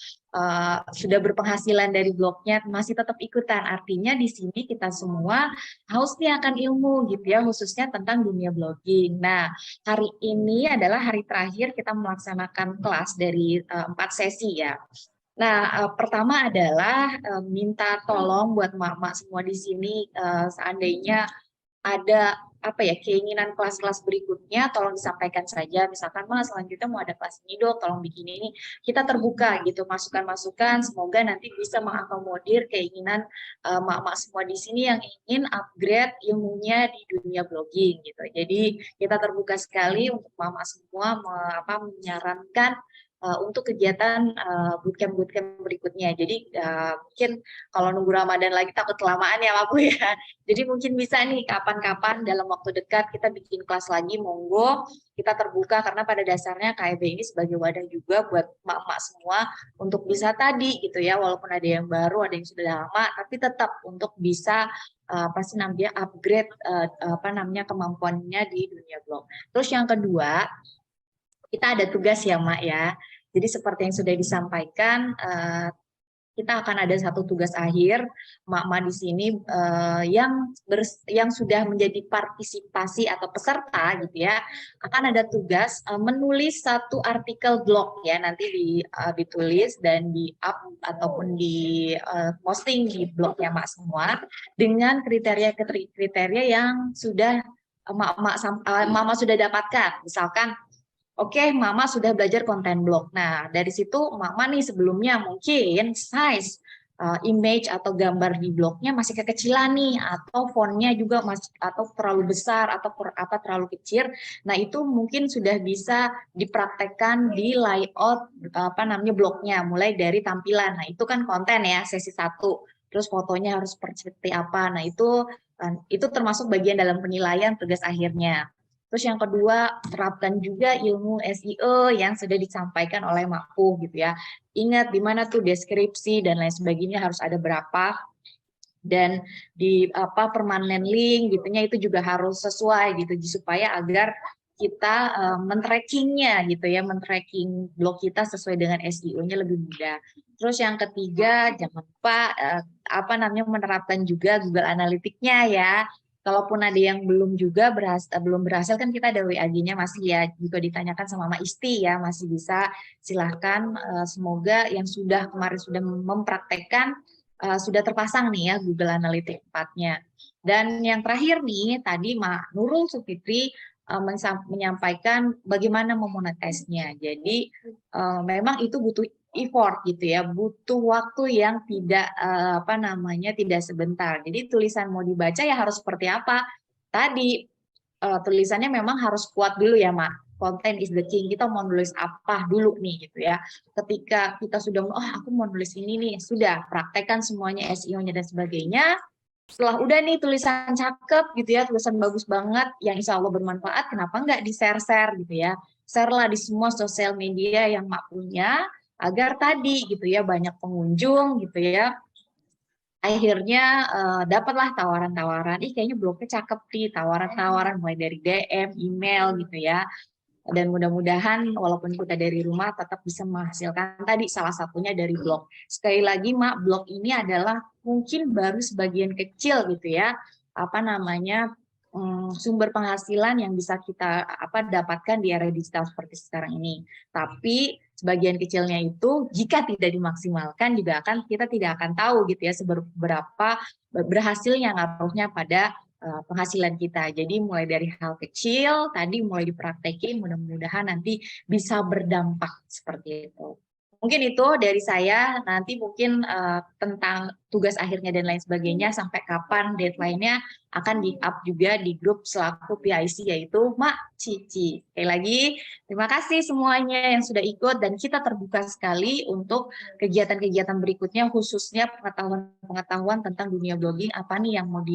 Speaker 9: sudah berpenghasilan dari blognya masih tetap ikutan. Artinya di sini kita semua haus nih akan ilmu gitu ya, khususnya tentang dunia blogging. Nah, hari ini adalah hari terakhir kita melaksanakan kelas dari 4 sesi ya. Nah, pertama adalah minta tolong buat mak-mak semua di sini, seandainya ada apa ya, keinginan kelas-kelas berikutnya tolong disampaikan saja. Misalkan Mas selanjutnya mau ada kelas ini dok, tolong bikin ini. Kita terbuka gitu masukan-masukan. Semoga nanti bisa mengakomodir keinginan mak-mak semua di sini yang ingin upgrade ilmunya di dunia blogging gitu. Jadi kita terbuka sekali untuk mak-mak semua menyarankan untuk kegiatan bootcamp berikutnya. Jadi mungkin kalau nunggu Ramadan lagi takut kelamaan ya Pak Bu ya. Jadi mungkin bisa nih kapan-kapan dalam waktu dekat kita bikin kelas lagi, monggo. Kita terbuka karena pada dasarnya KIB ini sebagai wadah juga buat mak-mak semua untuk bisa tadi gitu ya, walaupun ada yang baru, ada yang sudah lama, tapi tetap untuk bisa upgrade kemampuannya di dunia blog. Terus yang kedua, kita ada tugas ya Mak ya. Jadi seperti yang sudah disampaikan, kita akan ada satu tugas akhir mak-mak di sini yang sudah menjadi partisipasi atau peserta gitu ya, akan ada tugas menulis satu artikel blog ya, nanti ditulis dan di-up ataupun di posting di blognya Mak semua dengan kriteria yang sudah Mama sudah dapatkan. Misalkan oke, Mama sudah belajar konten blog. Nah, dari situ Mama nih sebelumnya mungkin size image atau gambar di blognya masih kekecilan nih, atau fontnya juga masih atau terlalu besar atau terlalu kecil. Nah, itu mungkin sudah bisa dipraktekkan di layout blognya, mulai dari tampilan. Nah, itu kan konten ya, sesi 1. Terus fotonya harus seperti apa. Nah, itu termasuk bagian dalam penilaian tugas akhirnya. Terus yang kedua, terapkan juga ilmu SEO yang sudah disampaikan oleh Makku gitu ya. Ingat di mana tuh deskripsi dan lain sebagainya harus ada berapa, dan di permanen link gitunya itu juga harus sesuai gitu supaya agar kita men-trackingnya gitu ya, men-tracking blog kita sesuai dengan SEO-nya lebih mudah. Terus yang ketiga, jangan lupa menerapkan juga Google Analytics-nya ya. Kalaupun ada yang belum berhasil kan kita ada WAG-nya masih ya, juga ditanyakan sama Mbak Isti ya, masih bisa silahkan. Semoga yang kemarin sudah mempraktekkan sudah terpasang nih ya Google Analytics 4-nya. Dan yang terakhir nih, tadi Mak Nurul Sufitri menyampaikan bagaimana memonetize-nya. Jadi memang itu butuh effort gitu ya, butuh waktu yang tidak tidak sebentar. Jadi tulisan mau dibaca ya harus seperti apa? Tadi tulisannya memang harus kuat dulu ya Mak. Content is the king. Kita mau nulis apa dulu nih gitu ya. Ketika kita sudah aku mau nulis ini nih, sudah praktekkan semuanya SEO-nya dan sebagainya. Setelah udah nih tulisan cakep gitu ya, tulisan bagus banget yang insya Allah bermanfaat, kenapa nggak di-share gitu ya. Share lah di semua sosial media yang Mak punya, agar tadi gitu ya banyak pengunjung gitu ya, akhirnya dapatlah tawaran-tawaran, kayaknya blognya cakep nih, tawaran-tawaran mulai dari DM, email gitu ya. Dan mudah-mudahan walaupun kita dari rumah tetap bisa menghasilkan tadi salah satunya dari blog. Sekali lagi Mak, blog ini adalah mungkin baru sebagian kecil gitu ya, sumber penghasilan yang bisa kita dapatkan di era digital seperti sekarang ini. Tapi sebagian kecilnya itu jika tidak dimaksimalkan juga kita tidak akan tahu gitu ya seberapa berhasilnya ngaruhnya pada penghasilan kita. Jadi mulai dari hal kecil tadi mulai dipraktekin, mudah-mudahan nanti bisa berdampak seperti itu. Mungkin itu dari saya, nanti mungkin tentang tugas akhirnya dan lain sebagainya, sampai kapan deadline-nya akan di-up juga di grup selaku PIC, yaitu Mak Cici. Sekali lagi, terima kasih semuanya yang sudah ikut, dan kita terbuka sekali untuk kegiatan-kegiatan berikutnya, khususnya pengetahuan tentang dunia blogging, apa nih yang mau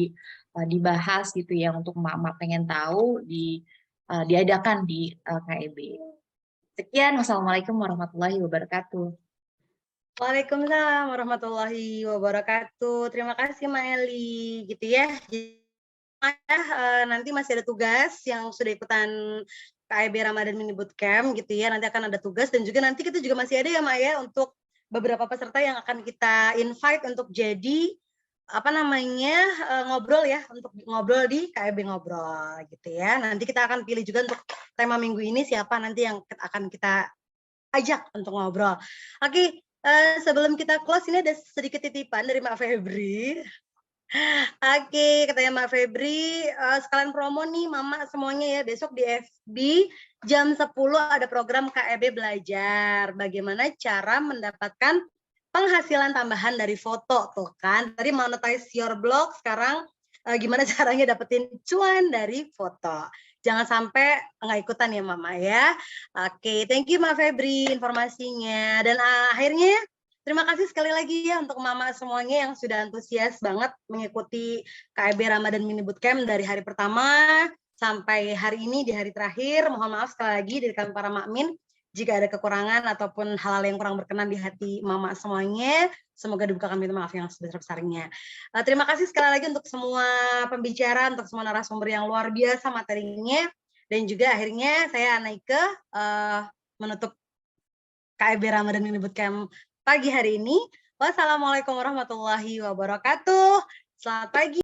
Speaker 9: dibahas gitu ya, untuk Mak pengen tahu, diadakan di KIB. Sekian, wassalamualaikum warahmatullahi wabarakatuh.
Speaker 1: Waalaikumsalam warahmatullahi wabarakatuh. Terima kasih Mbak Eli, gitu ya. Nanti masih ada tugas yang sudah ikutan KIB Ramadan Mini Bootcamp, gitu ya. Nanti akan ada tugas, dan juga nanti kita juga masih ada ya Mbak ya, untuk beberapa peserta yang akan kita invite untuk jadi ngobrol ya, untuk ngobrol di KIB Ngobrol gitu ya. Nanti kita akan pilih juga untuk tema minggu ini siapa nanti yang akan kita ajak untuk ngobrol. Oke, sebelum kita close ini ada sedikit titipan dari Mbak Febri. Oke, katanya Mbak Febri, sekalian promo nih Mama semuanya ya, besok di FB jam 10 ada program KEB Belajar. Bagaimana cara mendapatkan penghasilan tambahan dari foto tuh kan. Tadi monetize your blog, sekarang gimana caranya dapetin cuan dari foto. Jangan sampai nggak ikutan ya Mama ya. Oke, thank you Mbak Febri informasinya. Dan akhirnya terima kasih sekali lagi ya untuk Mama semuanya yang sudah antusias banget mengikuti KEB Ramadan Mini Bootcamp dari hari pertama sampai hari ini di hari terakhir. Mohon maaf sekali lagi dari kami para makmin jika ada kekurangan ataupun hal-hal yang kurang berkenan di hati Mama semuanya. Semoga dibukakan pintu maaf yang sebesar-besarnya. Terima kasih sekali lagi untuk semua pembicara, untuk semua narasumber yang luar biasa materinya. Dan juga akhirnya saya Anaike menutup KEB Ramadan Mini Bootcamp pagi hari ini. Wassalamualaikum warahmatullahi wabarakatuh. Selamat pagi.